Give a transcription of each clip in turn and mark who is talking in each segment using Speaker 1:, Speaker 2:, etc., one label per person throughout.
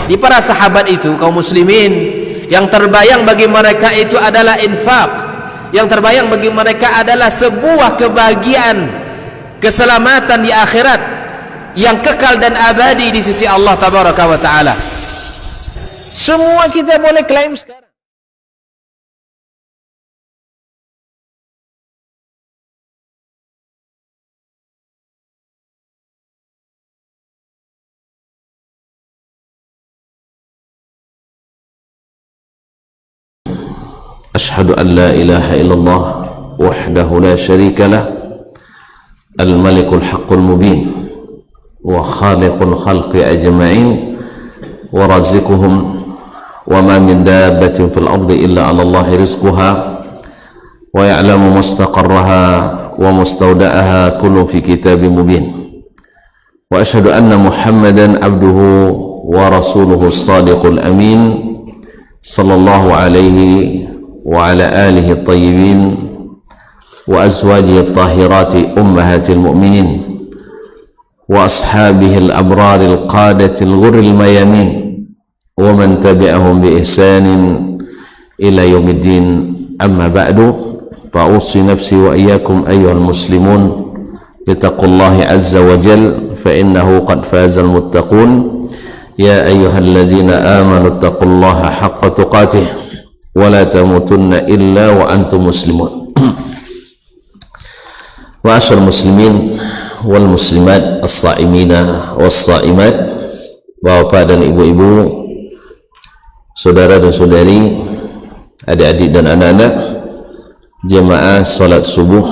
Speaker 1: Di para sahabat itu, kaum muslimin, yang terbayang bagi mereka itu adalah infak, yang terbayang bagi mereka adalah sebuah kebahagiaan, keselamatan di akhirat yang kekal dan abadi di sisi Allah tabaraka wa taala. Semua kita boleh klaim sekarang.
Speaker 2: أشهد أن لا إله إلا الله وحده لا شريك له الملك الحق المبين وخالق الخلق أجمعين ورازقهم وما من دابة في الأرض إلا على الله رزقها ويعلم مستقرها ومستودعها كل في كتاب مبين وأشهد أن محمدا عبده ورسوله الصادق الأمين صلى الله عليه وعلى آله الطيبين وأزواجه الطاهرات أمهات المؤمنين وأصحابه الأبرار القادة الغر الميامين ومن تبعهم بإحسان إلى يوم الدين. أما بعد فأوصي نفسي وإياكم أيها المسلمون بتقوى الله عز وجل فإنه قد فاز المتقون. يا أيها الذين آمنوا اتقوا الله حق تقاته ولا تموتن إلا وأنتم مسلمون. Ma'asyar muslimin wal muslimat, as-sa'imina was-sa'imat, bapak dan ibu-ibu, saudara dan saudari, adik-adik dan anak-anak, jemaah salat subuh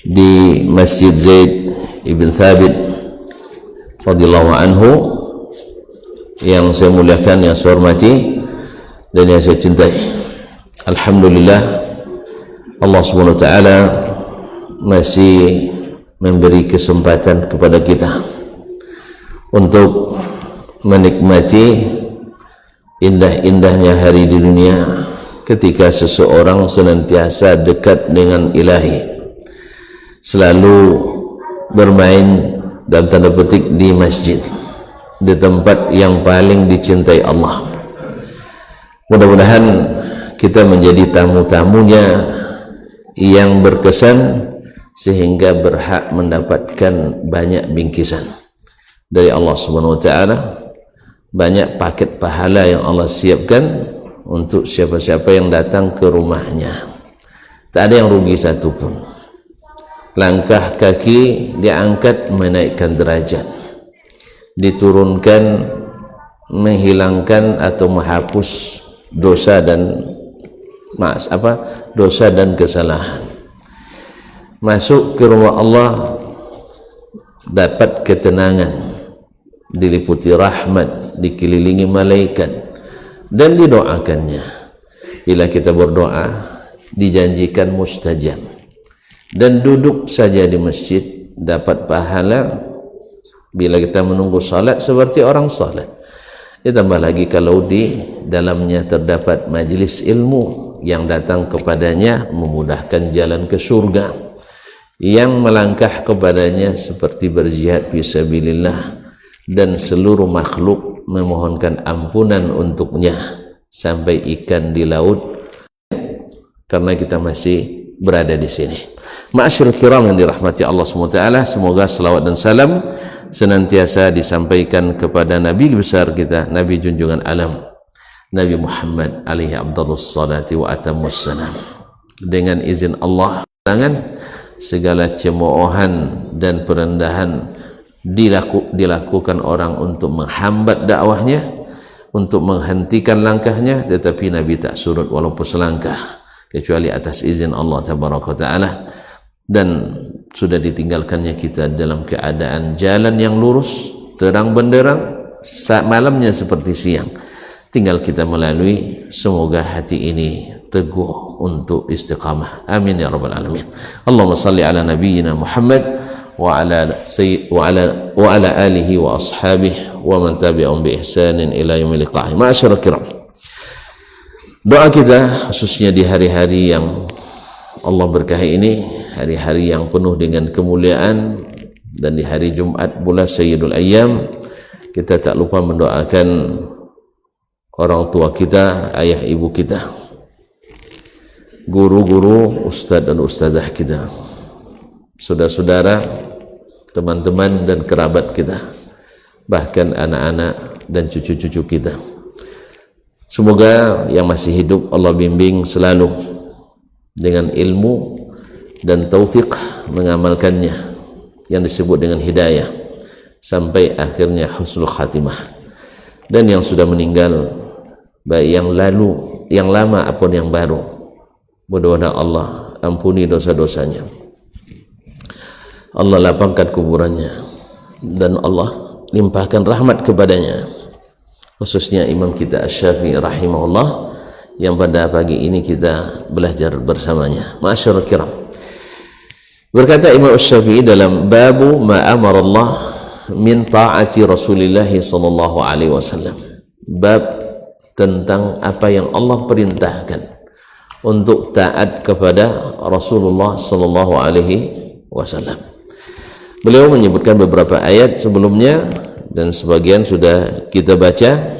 Speaker 2: di Masjid Zaid ibn Thabit radhiyallahu anhu yang saya muliakan, yang saya hormati dan yang saya cintai. Alhamdulillah, Allah subhanahu wa ta'ala masih memberi kesempatan kepada kita untuk menikmati indah-indahnya hari di dunia ketika seseorang senantiasa dekat dengan ilahi, selalu bermain dalam tanda petik di masjid, di tempat yang paling dicintai Allah. Mudah-mudahan kita menjadi tamu-tamunya yang berkesan sehingga berhak mendapatkan banyak bingkisan dari Allah Subhanahu wa taala, banyak paket pahala yang Allah siapkan untuk siapa-siapa yang datang ke rumahnya. Tak ada yang rugi satupun. Langkah kaki diangkat menaikkan derajat, diturunkan menghilangkan atau menghapus dosa dan dosa dan kesalahan. Masuk ke rumah Allah dapat ketenangan, diliputi rahmat, dikelilingi malaikat dan didoakannya. Bila kita berdoa dijanjikan mustajab, dan duduk saja di masjid dapat pahala bila kita menunggu salat seperti orang salat. Ditambah lagi kalau di dalamnya terdapat majlis ilmu yang datang kepadanya memudahkan jalan ke surga, yang melangkah kepadanya seperti berjihad fisabilillah, dan seluruh makhluk memohonkan ampunan untuknya sampai ikan di laut karena kita masih berada di sini. Ma'asyiral kiram yang dirahmati Allah SWT, semoga selawat dan salam senantiasa disampaikan kepada Nabi besar kita, Nabi junjungan alam, Nabi Muhammad alaihi afdhalus salati wa atammus salam. Dengan izin Allah, tangan segala cemoohan dan perendahan dilakukan orang untuk menghambat dakwahnya, untuk menghentikan langkahnya, tetapi Nabi tak surut walaupun selangkah kecuali atas izin Allah tabaraka ta'ala. Dan sudah ditinggalkannya kita dalam keadaan jalan yang lurus, terang benderang, malamnya seperti siang. Tinggal kita melalui, semoga hati ini teguh untuk istiqamah. Amin ya rabbal alamin. Allahumma salli ala nabiyyina Muhammad wa ala alihi wa ashabihi wa man tabi'ahum bi ihsanin ila yaumil liqa'i. Ma'asyiral kiram, doa kita khususnya di hari-hari yang Allah berkahi ini, hari-hari yang penuh dengan kemuliaan, dan di hari Jumat bulan Sayyidul Ayyam, kita tak lupa mendoakan orang tua kita, ayah ibu kita, guru-guru, ustaz dan ustazah kita, saudara-saudara, teman-teman dan kerabat kita, bahkan anak-anak dan cucu-cucu kita. Semoga yang masih hidup Allah bimbing selalu dengan ilmu dan taufik mengamalkannya, yang disebut dengan hidayah, sampai akhirnya husnul khatimah. Dan yang sudah meninggal, baik yang lalu, yang lama apun yang baru, mudah-mudahan Allah ampuni dosa-dosanya, Allah lapangkan kuburannya, dan Allah limpahkan rahmat kepadanya, khususnya imam kita Asy-Syafi'i rahimahullah, yang pada pagi ini kita belajar bersamanya. Ma'asyiral kiram, berkata Imam Asy-Syafi'i dalam babu ma amara Allah min ta'ati Rasulillah sallallahu alaihi wasallam, bab tentang apa yang Allah perintahkan untuk taat kepada Rasulullah sallallahu alaihi wasallam. Beliau menyebutkan beberapa ayat sebelumnya dan sebagian sudah kita baca.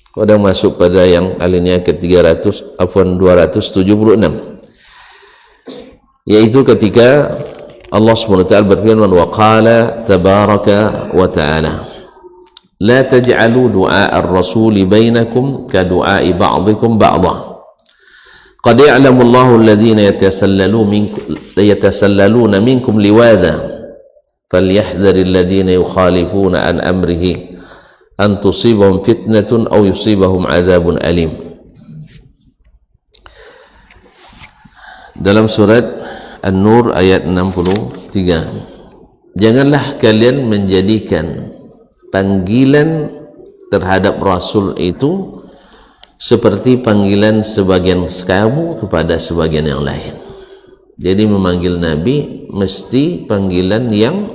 Speaker 2: Pada masuk pada yang alinea ke 276, yaitu ketika Allah SWT berfirman, wa qala tabaraka wa ta'ala la taj'alu du'a ar-rasuli bainakum ka du'ai ba'dikum ba'dha qad ya'lamu Allahu alladhina yatasallaluna minkum liwadha falyahdhari alladhina yukhalifuna an amrihi an tusibahum fitnatun aw yusibahum adzabun alim. Dalam surat An-Nur ayat 63, janganlah kalian menjadikan panggilan terhadap Rasul itu seperti panggilan sebagian kamu kepada sebagian yang lain. Jadi memanggil Nabi mesti panggilan yang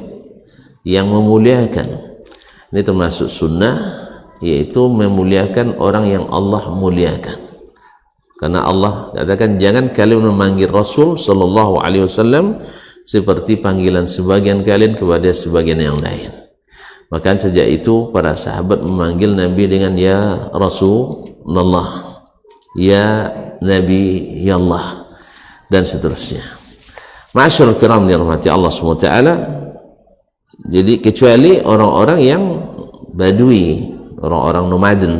Speaker 2: memuliakan. Ini termasuk sunnah, yaitu memuliakan orang yang Allah muliakan. Karena Allah katakan jangan kalian memanggil Rasul sallallahu alaihi wasallam seperti panggilan sebagian kalian kepada sebagian yang lain. Maka sejak itu para sahabat memanggil Nabi dengan ya Rasulullah, ya Nabi, ya Allah, dan seterusnya. Ma'asyiral kiram dirahmati Allah SWT. Jadi kecuali orang-orang yang badui, orang-orang nomaden,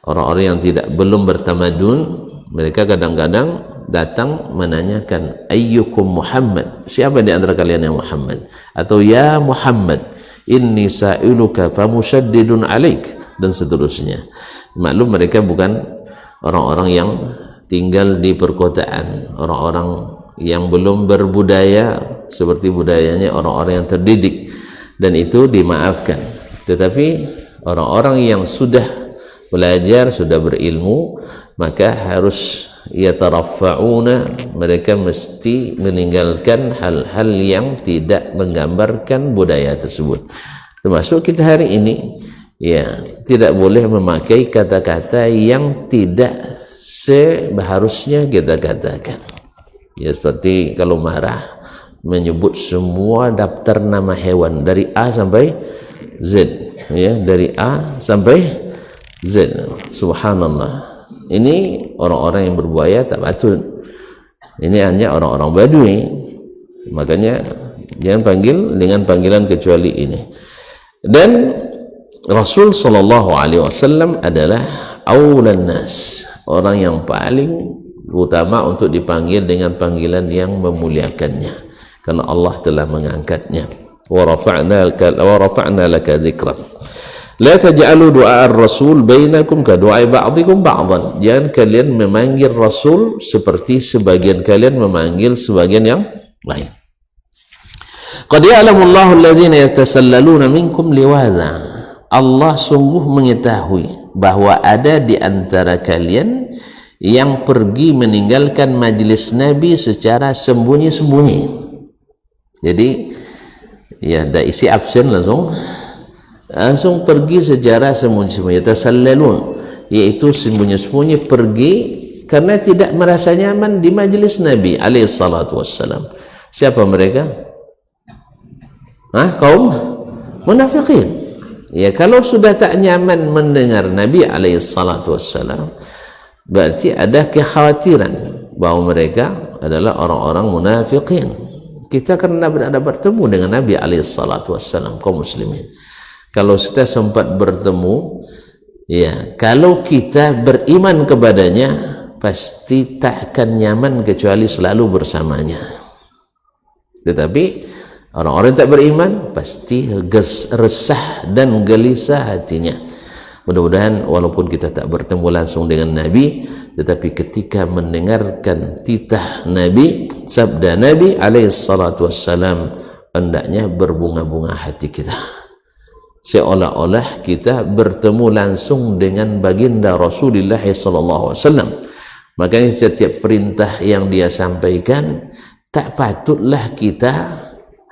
Speaker 2: orang-orang yang belum bertamadun, mereka kadang-kadang datang menanyakan ayyukum Muhammad, siapa di antara kalian yang Muhammad, atau ya Muhammad inni sa'iluka famushaddidun alaik, dan seterusnya. Maklum mereka bukan orang-orang yang tinggal di perkotaan, orang-orang yang belum berbudaya seperti budayanya orang-orang yang terdidik, dan itu dimaafkan. Tetapi orang-orang yang sudah belajar, sudah berilmu, maka harus yataraffa'una, mereka mesti meninggalkan hal-hal yang tidak menggambarkan budaya tersebut. Termasuk kita hari ini, ya, tidak boleh memakai kata-kata yang tidak seharusnya kita katakan. Ya, seperti kalau marah menyebut semua daftar nama hewan dari A sampai Z, ya, dari A sampai Z. Subhanallah. Ini orang-orang yang berbuaya tak patut. Ini hanya orang-orang badui. Makanya jangan panggil dengan panggilan kecuali ini. Dan Rasul sallallahu alaihi wasallam adalah aulan nas, orang yang paling utama untuk dipanggil dengan panggilan yang memuliakannya, karena Allah telah mengangkatnya. Wa rafa'na laka dzikrak. La taj'alu du'a ar-rasul bainakum ka du'a ba'dikum ba'dan. Jangan kalian memanggil Rasul seperti sebagian kalian memanggil sebagian yang lain. Qad ya'lamu Allahu alladhina yatasallaluna minkum liwadha. Allah sungguh mengetahui bahwa ada di antara kalian yang pergi meninggalkan majlis Nabi secara sembunyi-sembunyi. Jadi ya, ada isi absen langsung pergi secara sembunyi-sembunyi, tasallalun, yaitu sembunyi-sembunyi pergi karena tidak merasa nyaman di majlis Nabi alaihi salatu wassalam. Siapa mereka? Kaum munafiqin. Ya, kalau sudah tak nyaman mendengar Nabi SAW, berarti ada kekhawatiran bahawa mereka adalah orang-orang munafiqin. Kita karena berada bertemu dengan Nabi SAW, kaum muslimin. Kalau kita sempat bertemu, ya, kalau kita beriman kepadanya, pasti tak akan nyaman kecuali selalu bersamanya. Tetapi orang-orang yang tak beriman pasti resah dan gelisah hatinya. Mudah-mudahan walaupun kita tak bertemu langsung dengan Nabi, tetapi ketika mendengarkan titah Nabi, sabda Nabi SAW, hendaknya berbunga-bunga hati kita, seolah-olah kita bertemu langsung dengan baginda Rasulullah SAW. Makanya setiap perintah yang dia sampaikan, tak patutlah kita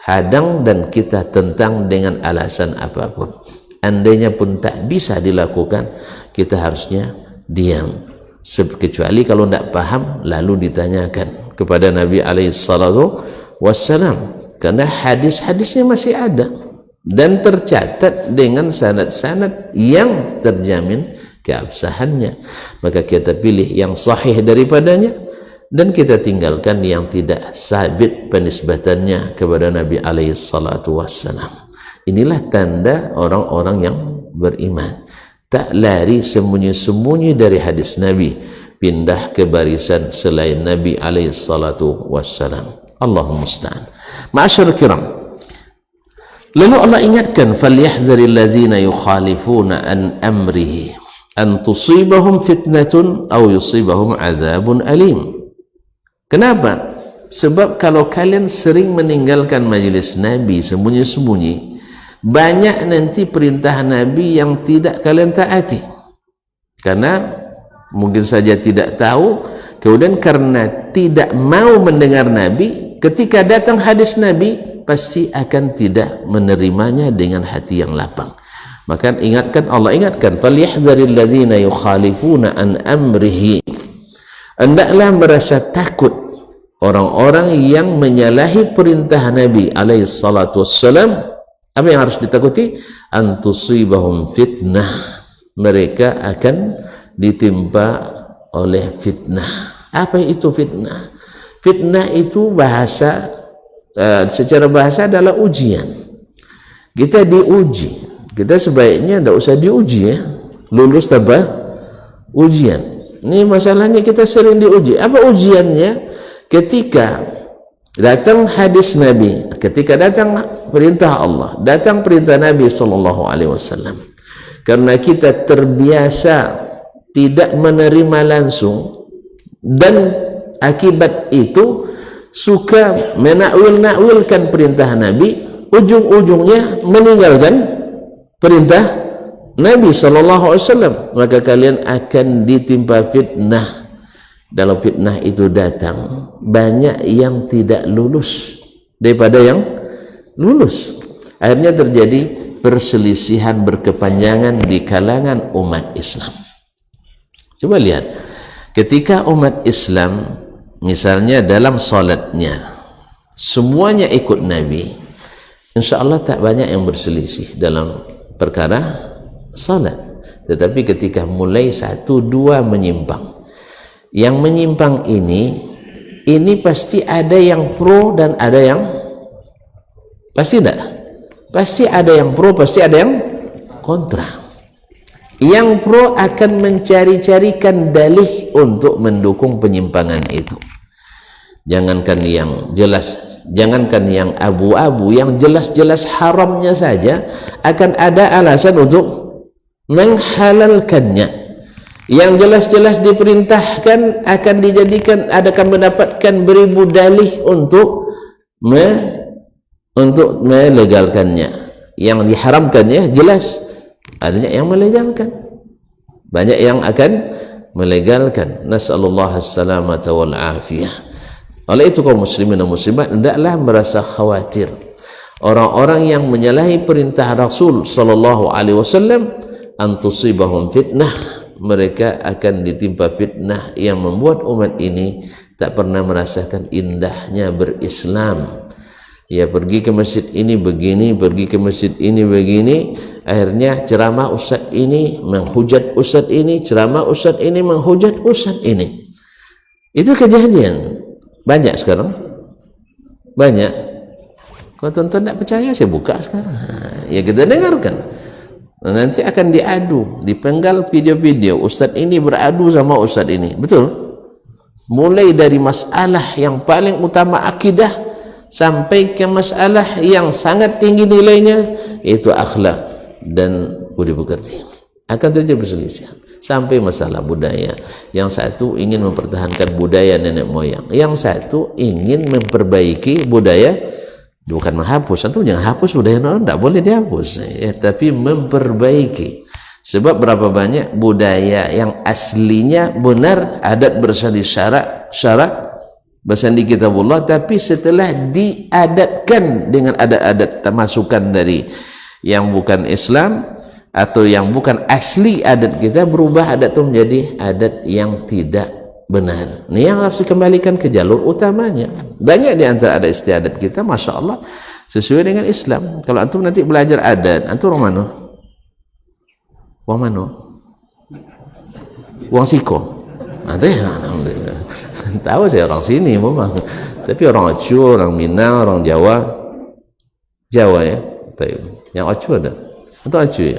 Speaker 2: hadang dan kita tentang dengan alasan apapun. Andainya pun tak bisa dilakukan, kita harusnya diam. Kecuali kalau tidak paham, lalu ditanyakan kepada Nabi SAW, karena hadis-hadisnya masih ada dan tercatat dengan sanad-sanad yang terjamin keabsahannya. Maka kita pilih yang sahih daripadanya dan kita tinggalkan yang tidak sabit penisbatannya kepada Nabi SAW. Inilah tanda orang-orang yang beriman, tak lari sembunyi-sembunyi dari hadis Nabi, pindah ke barisan selain Nabi SAW. Allahumma musta'an. Ma'asyarul kiram, lalu Allah ingatkan, falyahdharil ladzina yukhalifuna an amrihi an tusibahum fitnatun aw yusibahum adzabun alim. Kenapa? Sebab kalau kalian sering meninggalkan majlis Nabi sembunyi-sembunyi, banyak nanti perintah Nabi yang tidak kalian taati karena mungkin saja tidak tahu, kemudian karena tidak mau mendengar Nabi, ketika datang hadis Nabi pasti akan tidak menerimanya dengan hati yang lapang. Maka ingatkan, Allah ingatkan, falyahdharil ladzina yukhalifuna an amrihi, hendaklah merasa takut orang-orang yang menyalahi perintah Nabi SAW. Apa yang harus ditakuti? An tusibahum fitnah, mereka akan ditimpa oleh fitnah. Apa itu fitnah? Fitnah itu bahasa, secara bahasa adalah ujian. Kita diuji. Kita sebaiknya tidak usah diuji, ya, lulus tanpa ujian. Ini masalahnya, kita sering diuji. Apa ujiannya? Ketika datang hadis Nabi, ketika datang perintah Allah, datang perintah Nabi SAW, karena kita terbiasa tidak menerima langsung dan akibat itu suka menakwil-nakwilkan perintah Nabi, ujung-ujungnya meninggalkan perintah Nabi SAW, maka kalian akan ditimpa fitnah. Dalam fitnah itu datang banyak yang tidak lulus daripada yang lulus. Akhirnya terjadi perselisihan berkepanjangan di kalangan umat Islam. Coba lihat, ketika umat Islam misalnya dalam salatnya semuanya ikut Nabi, insya Allah tak banyak yang berselisih dalam perkara salat. Tetapi ketika mulai satu dua menyimpang, yang menyimpang ini pasti ada yang pro dan ada yang pasti tidak, pasti ada yang pro, pasti ada yang kontra. Yang pro akan mencari-carikan dalih untuk mendukung penyimpangan itu. Jangankan yang jelas, jangankan yang abu-abu, yang jelas-jelas haramnya saja akan ada alasan untuk menghalalkannya. Yang jelas-jelas diperintahkan akan dijadikan, akan mendapatkan beribu dalih untuk melegalkannya. Yang diharamkannya jelas, adanya yang melegalkan, banyak yang akan melegalkan. Nas'alullah as-salamata wal afiyah. Oleh itu kaum muslimin dan muslimat, hendaklah merasa khawatir orang-orang yang menyalahi perintah Rasul SAW, antusibahum fitnah, mereka akan ditimpa fitnah yang membuat umat ini tak pernah merasakan indahnya berislam. Ya pergi ke masjid ini begini, pergi ke masjid ini begini, akhirnya ceramah ustaz ini menghujat ustaz ini, ceramah ustaz ini menghujat ustaz ini. Itu kejadian banyak sekarang, banyak. Kalau tuan-tuan tak percaya, saya buka sekarang, ya kita dengarkan. Nanti akan diadu, dipenggal video-video ustaz ini beradu sama ustaz ini, betul? Mulai dari masalah yang paling utama akidah sampai ke masalah yang sangat tinggi nilainya, yaitu akhlak dan budi pekerti. Akan terjadi perselisihan sampai masalah budaya. Yang satu ingin mempertahankan budaya nenek moyang, yang satu ingin memperbaiki budaya, bukan menghapus. Antum jangan hapus budaya, tidak boleh dihapus ya, tapi memperbaiki. Sebab berapa banyak budaya yang aslinya benar, adat bersandi syarak bersandi kitabullah, tapi setelah diadatkan dengan adat-adat masukan dari yang bukan Islam atau yang bukan asli adat kita, berubah adat itu menjadi adat yang tidak benar. Ini yang harus dikembalikan ke jalur utamanya. Banyak di antara adat istiadat kita, masya Allah, sesuai dengan Islam. Kalau antum nanti belajar adat, antum orang mana? Wang mana? Wang Siko. Nanti alhamdulillah. Tahu saya orang sini memang, tapi orang Aceh, orang Minang, orang Jawa ya. Yang Aceh ada atau Aceh ya?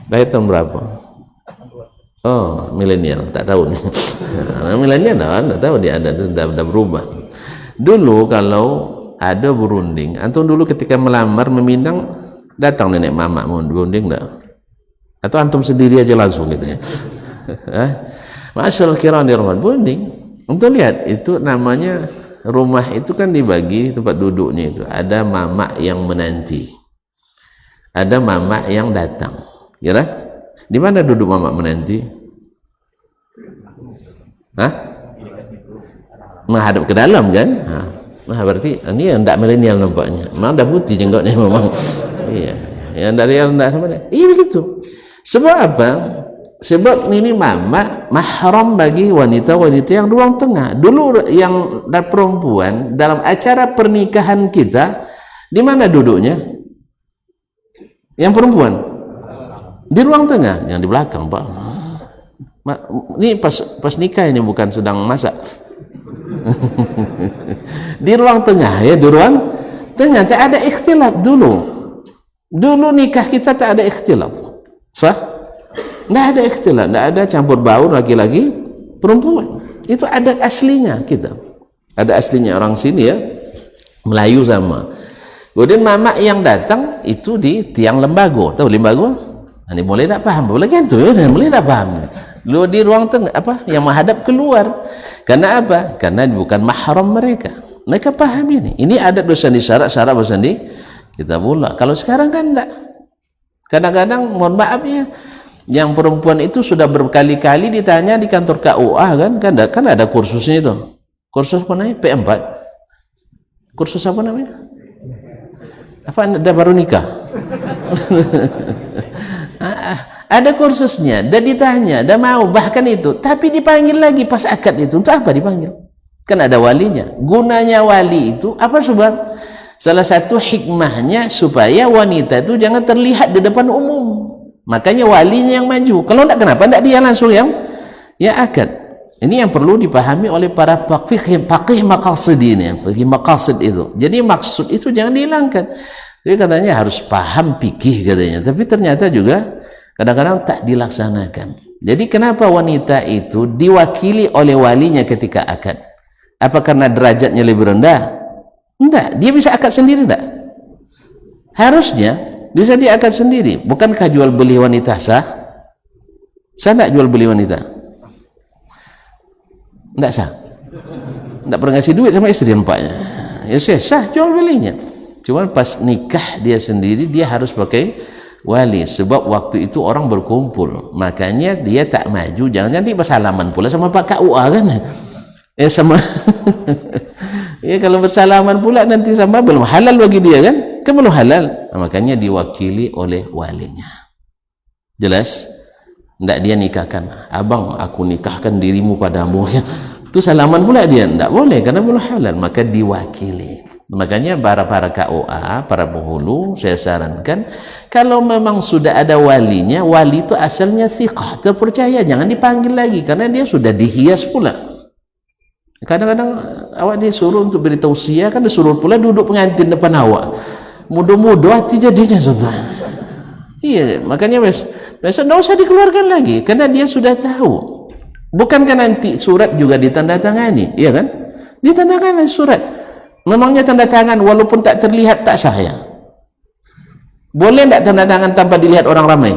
Speaker 2: Lahir tahun berapa? Oh, milenial, tak tahu nih. Milenial tak tahu dia ada, sudah berubah. Dulu kalau ada berunding, antum dulu ketika melamar meminang, datang nenek mama mau berunding enggak? Atau antum sendiri aja langsung gitu ya? Masyaallah, kira dirahmat berunding. Untuk lihat itu namanya rumah itu kan dibagi tempat duduknya itu. Ada mama yang menanti, ada mama yang datang. Ya lah? Di mana duduk mama menanti? Hah? Menghadap ke dalam kan? Nah, berarti ini yang tidak milenial nampaknya. Memang dah putih jenggotnya memang. Iya. Yang dari yang rendah sama dia. Iya begitu. Sebab apa? Sebab ini mama mahram bagi wanita-wanita yang di ruang tengah. Dulu yang perempuan dalam acara pernikahan kita, di mana duduknya? Yang perempuan di ruang tengah, yang di belakang pak. Ini pas nikah ini, bukan sedang masak. Di ruang tengah ya, di ruang tengah. Tak ada ikhtilat dulu. Dulu nikah kita tak ada ikhtilat, sah? Tidak ada ikhtilat, tidak ada campur baur laki-laki perempuan. Itu adat aslinya kita. Ada aslinya orang sini ya, Melayu sama. Kemudian mama yang datang itu di tiang lembago. Tahu lembago? Ini mulai tak paham. Boleh kan tu ya? Mulai tak paham. Lu di ruang tengah apa? Yang menghadap keluar. Karena apa? Karena bukan mahram mereka. Mereka paham ini. Ini adat bersandi syarak bersandi kitabullah. Kalau sekarang kan enggak. Kadang-kadang mohon maaf ya, yang perempuan itu sudah berkali-kali ditanya di kantor KUA kan ada kursusnya itu. Kursus apa namanya? P4. Kursus apa namanya? Apa anda baru nikah? Ada kursusnya, dan ditanya, dan mau bahkan itu, tapi dipanggil lagi pas akad itu. Untuk apa dipanggil? Kan ada walinya. Gunanya wali itu apa sebab? Salah satu hikmahnya supaya wanita itu jangan terlihat di depan umum. Makanya walinya yang maju. Kalau tidak, kenapa tidak dia langsung yang akad? Ini yang perlu dipahami oleh para faqih maqasidin, faqih maqasid itu. Jadi maksud itu jangan dihilangkan. Jadi katanya harus paham fikih katanya. Tapi ternyata juga kadang-kadang tak dilaksanakan. Jadi kenapa wanita itu diwakili oleh walinya ketika akad? Apa karena derajatnya lebih rendah? Tidak, dia bisa akad sendiri tidak? Harusnya bisa dia akad sendiri. Bukankah jual beli wanita sah? Sah tidak jual beli wanita? Tidak sah. Tidak pernah ngasih duit sama istri nampaknya. Ya sah jual belinya. Cuma pas nikah dia sendiri, dia harus pakai wali. Sebab waktu itu orang berkumpul. Makanya dia tak maju. Jangan nanti bersalaman pula sama Pak KUA kan? Sama ya, kalau bersalaman pula nanti sama, belum halal bagi dia kan? Kan belum halal. Nah, makanya diwakili oleh walinya. Jelas? Tidak dia nikahkan, abang aku nikahkan dirimu padamu ya. Itu salaman pula dia, tidak boleh karena belum halal. Maka diwakili. Makanya para KUA, para penghulu, saya sarankan kalau memang sudah ada walinya, wali itu asalnya thiqah, terpercaya, jangan dipanggil lagi karena dia sudah dihias pula. Kadang-kadang awak disuruh untuk beri tausiah, kan disuruh pula duduk pengantin depan awak, mudah-mudah hati jadinya sudah. Iya, makanya besok tidak usah dikeluarkan lagi karena dia sudah tahu. Bukankah nanti surat juga ditandatangani, iya kan? Ditandatangani surat. Memangnya tanda tangan walaupun tak terlihat tak sah ya? Boleh tak tanda tangan tanpa dilihat orang ramai?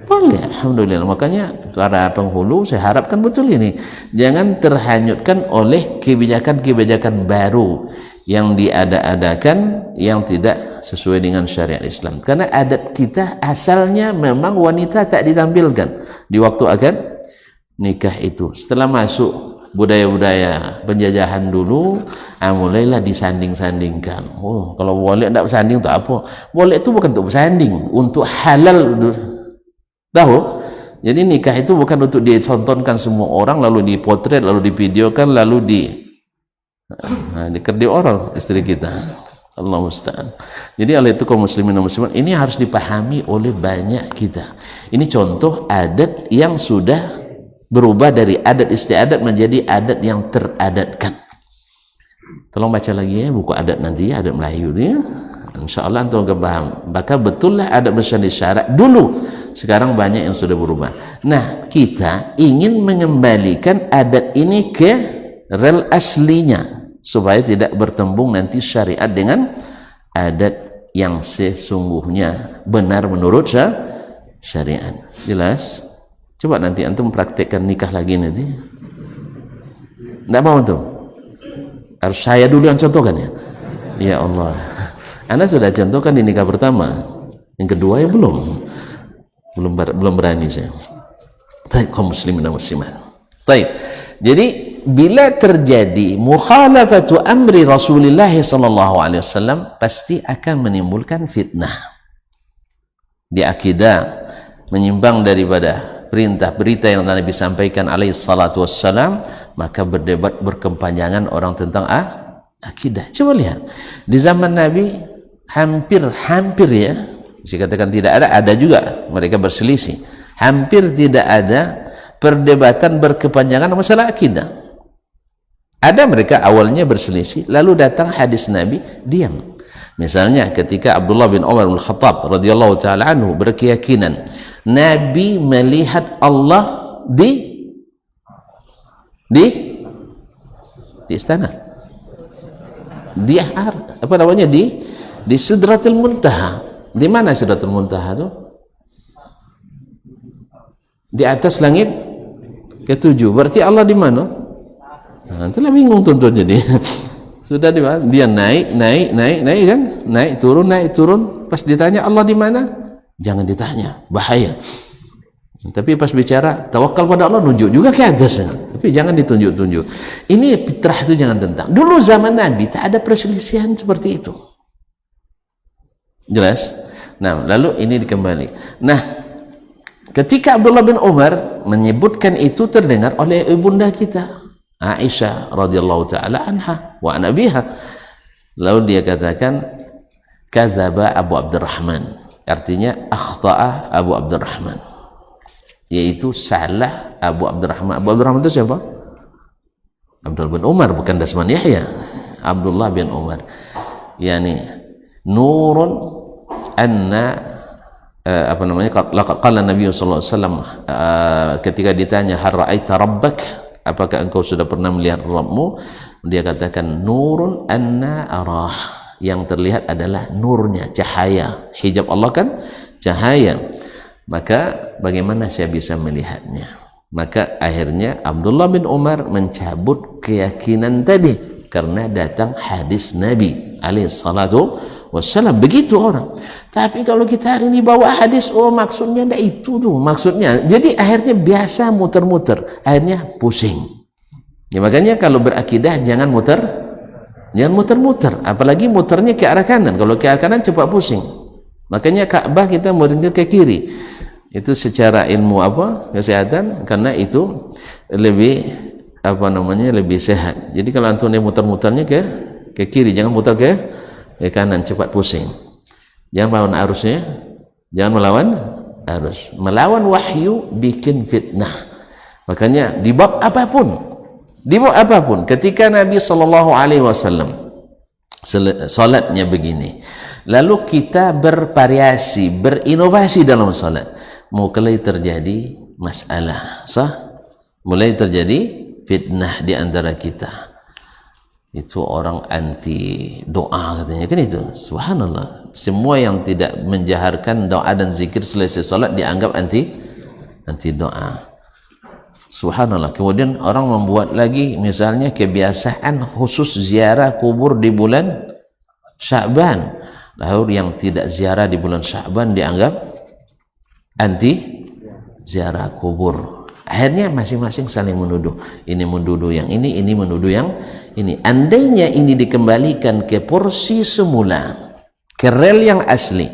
Speaker 2: Boleh, alhamdulillah. Makanya para penghulu saya harapkan betul ini, jangan terhanyutkan oleh kebijakan-kebijakan baru yang diada-adakan yang tidak sesuai dengan syariat Islam. Karena adat kita asalnya memang wanita tak ditampilkan di waktu akad nikah itu. Setelah masuk budaya-budaya penjajahan dulu, mulailah disanding-sandingkan. Oh, kalau boleh tidak bersanding tak apa. Boleh itu bukan untuk bersanding, untuk halal. Tahu? Jadi nikah itu bukan untuk ditontonkan semua orang, lalu dipotret, lalu divideokan, lalu dikerdi orang istri kita. Allah musta'an. Jadi oleh itu kaum muslimin dan muslimat, ini harus dipahami oleh banyak kita. Ini contoh adat yang sudah berubah dari adat istiadat menjadi adat yang teradatkan. Tolong baca lagi ya buku adat nanti, adat Melayu itu ya. InsyaAllah antum akan paham. Maka betullah adat bersyarat syarat dulu. Sekarang banyak yang sudah berubah. Nah, kita ingin mengembalikan adat ini ke rel aslinya supaya tidak bertembung nanti syariat dengan adat yang sesungguhnya benar menurut syariat. Jelas? Coba nanti antum praktekkan nikah lagi nanti. Tidak mau tuh. Harus saya dulu yang contohkan ya. Ya Allah. Anda sudah contohkan di nikah pertama. Yang kedua ya belum berani saya. Baik kaum muslimin dan muslimat. Baik. Jadi bila terjadi mukhalafatu amri Rasulullah sallallahu alaihi wasallam pasti akan menimbulkan fitnah. Di akidah menyimpang daripada perintah berita yang Nabi sampaikan alaihi salatu wassalam, maka berdebat berkepanjangan orang tentang akidah. Coba lihat di zaman Nabi hampir ya, saya katakan tidak ada juga mereka berselisih, hampir tidak ada perdebatan berkepanjangan masalah akidah. Ada mereka awalnya berselisih, lalu datang hadis Nabi, diam. Misalnya ketika Abdullah bin Umar bin Khattab radhiyallahu taala anhu berkeyakinan Nabi melihat Allah di istana, di apa namanya, di Sidratul Muntaha. Di mana Sidratul Muntaha itu? Di atas langit ketujuh. Berarti Allah di mana? Nah, itulah bingung tuntun jadi. Sudah dia naik kan, naik turun. Pas ditanya Allah di mana? Jangan ditanya, bahaya. Tapi pas bicara tawakal pada Allah, nunjuk juga ke atas. Tapi jangan ditunjuk-tunjuk. Ini fitrah itu jangan tentang. Dulu zaman Nabi tak ada perselisihan seperti itu. Jelas? Nah, lalu ini dikembali. Nah, ketika Abdullah bin Umar menyebutkan itu terdengar oleh ibunda kita Aisyah radhiyallahu taala anha wa an abiha. Lalu dia katakan kadzaba Abu Abdurrahman. Artinya akhta'a Abu Abdurrahman, yaitu salah Abu Abdurrahman. Abu Abdurrahman itu siapa? Abdullah bin Umar, bukan Dasman Yahya. Abdullah bin Umar, yani nurun anna apa namanya, qala Nabi sallallahu alaihi wasallam ketika ditanya har ra'aita rabbak, apakah engkau sudah pernah melihat Rabbmu, dia katakan nurun anna arah, yang terlihat adalah nurnya, cahaya. Hijab Allah kan cahaya, maka bagaimana saya bisa melihatnya? Maka akhirnya Abdullah bin Umar mencabut keyakinan tadi karena datang hadis Nabi alaihi salatu wassalam. Begitu orang. Tapi kalau kita hari ini bawa hadis, oh maksudnya tidak itu tuh maksudnya, jadi akhirnya biasa muter-muter, akhirnya pusing ya. Makanya kalau berakidah jangan muter-muter, apalagi muternya ke arah kanan. Kalau ke arah kanan cepat pusing. Makanya Ka'bah kita modernnya ke kiri, itu secara ilmu kesehatan, karena itu lebih lebih sehat. Jadi kalau antum muter-muternya ke ke kiri, jangan putar ke kanan, cepat pusing. Jangan melawan arusnya, jangan melawan arus. Melawan wahyu bikin fitnah. Makanya di bab apapun, ketika Nabi SAW salatnya begini, lalu kita bervariasi, berinovasi dalam salat, mulai terjadi masalah, mulai terjadi fitnah di antara kita. Itu orang anti doa katanya, kan itu. Subhanallah, semua yang tidak menjaharkan doa dan zikir selesai salat dianggap anti doa. Subhanallah. Kemudian orang membuat lagi misalnya kebiasaan khusus ziarah kubur di bulan Sya'ban. Lalu yang tidak ziarah di bulan Sya'ban dianggap anti ziarah kubur. Akhirnya masing-masing saling menuduh. Ini menuduh yang ini menuduh yang ini. Andainya ini dikembalikan ke porsi semula, ke rel yang asli.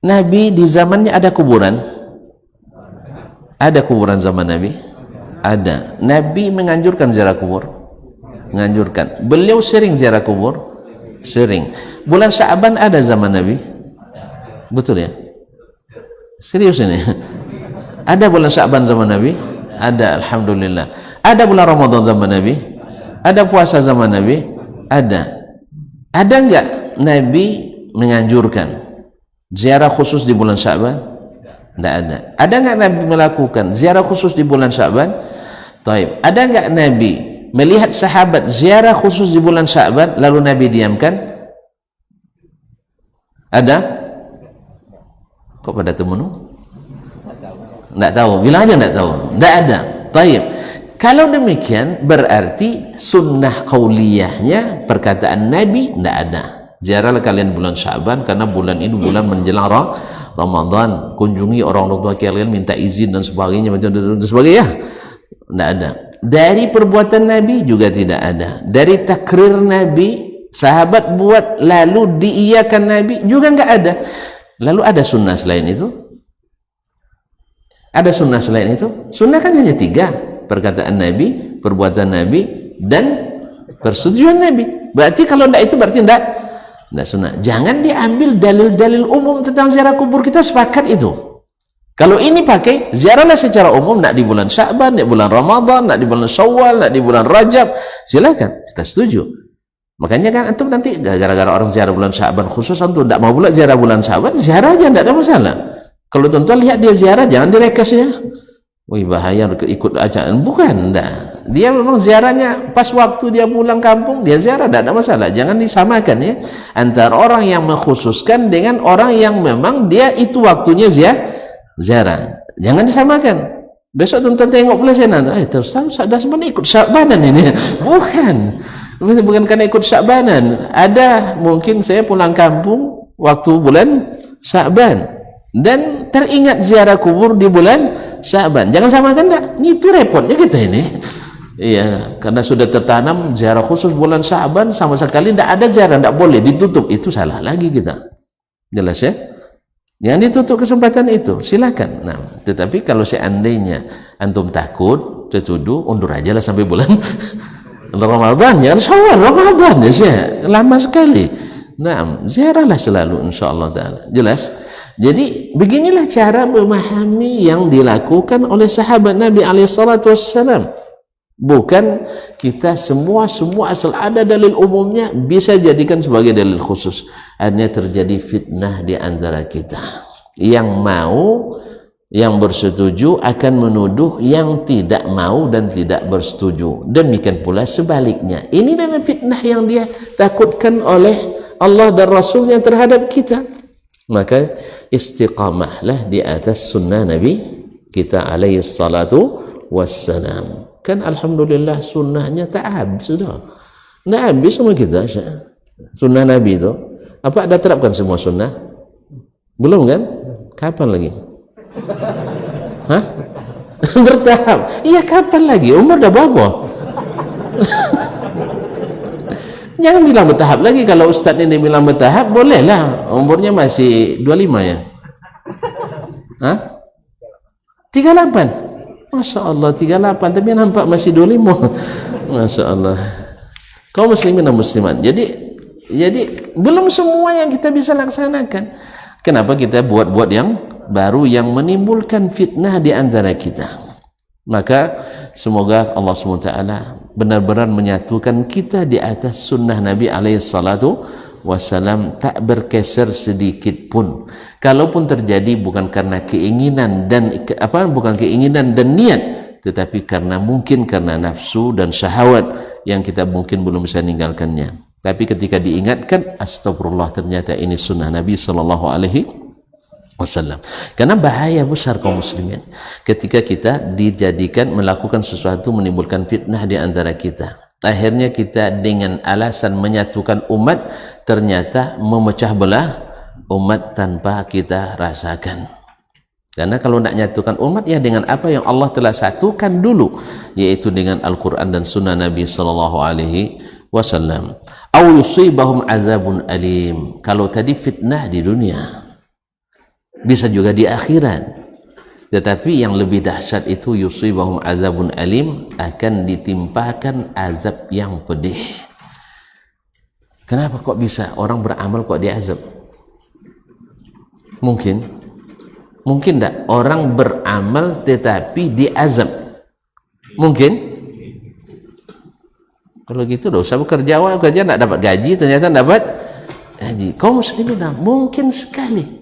Speaker 2: Nabi di zamannya ada kuburan. Ada kuburan zaman Nabi? Ada. Nabi menganjurkan ziarah kubur? Menganjurkan. Beliau sering ziarah kubur? Sering. Bulan Sya'ban ada zaman Nabi? Betul ya? Serius ini? Ada bulan Sya'ban zaman Nabi? Ada, alhamdulillah. Ada bulan Ramadan zaman Nabi? Ada puasa zaman Nabi? Ada. Ada enggak Nabi menganjurkan ziarah khusus di bulan Sya'ban? Tidak ada. Ada enggak Nabi melakukan ziarah khusus di bulan Sya'ban? Taib. Ada enggak Nabi melihat sahabat ziarah khusus di bulan Sya'ban lalu Nabi diamkan? Ada? Kok pada temunu? Tidak tahu. Bilang aja tidak tahu. Tidak ada. Taib. Kalau demikian berarti sunnah qauliyahnya perkataan Nabi tidak ada. Ziarahlah kalian bulan Sya'ban karena bulan ini bulan menjelang Ramadan, kunjungi orang tua kalian, minta izin dan sebagainya, dan sebagainya. Tidak ada. Dari perbuatan Nabi juga tidak ada. Dari takrir Nabi, sahabat buat lalu diiyakan Nabi juga enggak ada. Lalu ada sunnah selain itu? Ada sunnah selain itu? Sunnah kan hanya 3, perkataan Nabi, perbuatan Nabi, dan persetujuan Nabi. Berarti kalau tidak itu berarti tidak sunnah. Jangan diambil dalil-dalil umum tentang ziarah kubur. Kita sepakat itu. Kalau ini pakai ziarahlah secara umum, nak di bulan Sya'ban, nak di bulan Ramadan, nak di bulan Syawal, nak di bulan Rajab, silakan, kita setuju. Makanya kan antum nanti gara-gara orang ziarah bulan Sya'ban khusus antum tidak mau pula ziarah bulan Sya'ban, ziarah aja, tidak ada masalah. Kalau tuan-tuan lihat dia ziarah, jangan direkes ya. Wih, bahaya ikut ajaran. Bukan, enggak. Dia memang ziarahnya pas waktu dia pulang kampung, dia ziarah, tidak ada masalah. Jangan disamakan ya antara orang yang mengkhususkan dengan orang yang memang dia itu waktunya ziarah. Jangan disamakan. Besok tuan-tuan tengok pula saya nanti, terus sudah sebenarnya ikut Sya'banan ini. Bukan karena ikut Sya'banan. Ada mungkin saya pulang kampung waktu bulan Sya'ban dan teringat ziarah kubur di bulan Sya'ban. Jangan samakan enggak. Itu repotnya kita ini. Iya, karena sudah tertanam ziarah khusus bulan Sya'ban sama sekali tidak ada ziarah, tidak boleh, ditutup. Itu salah lagi kita. Jelas ya? Yang ditutup kesempatan itu, silakan. Nah, tetapi kalau seandainya antum takut, tertuduh, undur aja lah sampai bulan Ramadan. Jangan Syawal, Ramadan ya, sih. Lama sekali. Nah, ziarahlah selalu insyaallah taala. Jelas? Jadi beginilah cara memahami yang dilakukan oleh sahabat Nabi alaihi salatu wassalam. Bukan kita semua asal ada dalil umumnya bisa jadikan sebagai dalil khusus. Akhirnya terjadi fitnah di antara kita. Yang mau, yang bersetuju akan menuduh yang tidak mau dan tidak bersetuju. Demikian pula sebaliknya. Ini dengan fitnah yang dia takutkan oleh Allah dan Rasulnya terhadap kita. Maka istiqamahlah di atas sunnah Nabi kita alaihi salatu wassalam. Kan alhamdulillah sunnahnya tak habis sudah. Tidak habis semua kita sunnah Nabi itu. Apa ada terapkan semua sunnah? Belum kan? Kapan lagi? Hah? Bertahap. Iya, kapan lagi? Umur dah berapa? Jangan bilang bertahap lagi. Kalau ustaz ini bilang bertahap, bolehlah. Umurnya masih 25 ya? Hah? 38. Masya Allah 38, tapi nampak masih 25. Masya Allah. kaum muslimin dan muslimat. Jadi belum semua yang kita bisa laksanakan. Kenapa kita buat-buat yang baru yang menimbulkan fitnah di antara kita? Maka semoga Allah SWT benar-benar menyatukan kita di atas sunnah Nabi SAW, tak bergeser sedikit pun. Kalaupun terjadi bukan karena keinginan dan niat, tetapi karena mungkin karena nafsu dan syahwat yang kita mungkin belum bisa meninggalkannya. Tapi ketika diingatkan, astagfirullah, ternyata ini sunnah Nabi SAW. Karena bahaya besar kaum muslimin ketika kita dijadikan melakukan sesuatu menimbulkan fitnah di antara kita. Akhirnya kita dengan alasan menyatukan umat, ternyata memecah belah umat tanpa kita rasakan. Karena kalau nak nyatukan umat, ya dengan apa yang Allah telah satukan dulu, yaitu dengan Al-Quran dan Sunnah Nabi SAW. Au yusibahum azabun alim. Kalau tadi fitnah di dunia, bisa juga di akhirat. Tetapi yang lebih dahsyat itu yusibahum azabun alim, akan ditimpakan azab yang pedih. Kenapa kok bisa orang beramal kok diazab? Mungkin tak orang beramal tetapi diazab? Mungkin. Kalau gitu dosa bekerja, awal kerja nak dapat gaji, ternyata dapat gaji. Kaum muslimin mungkin sekali.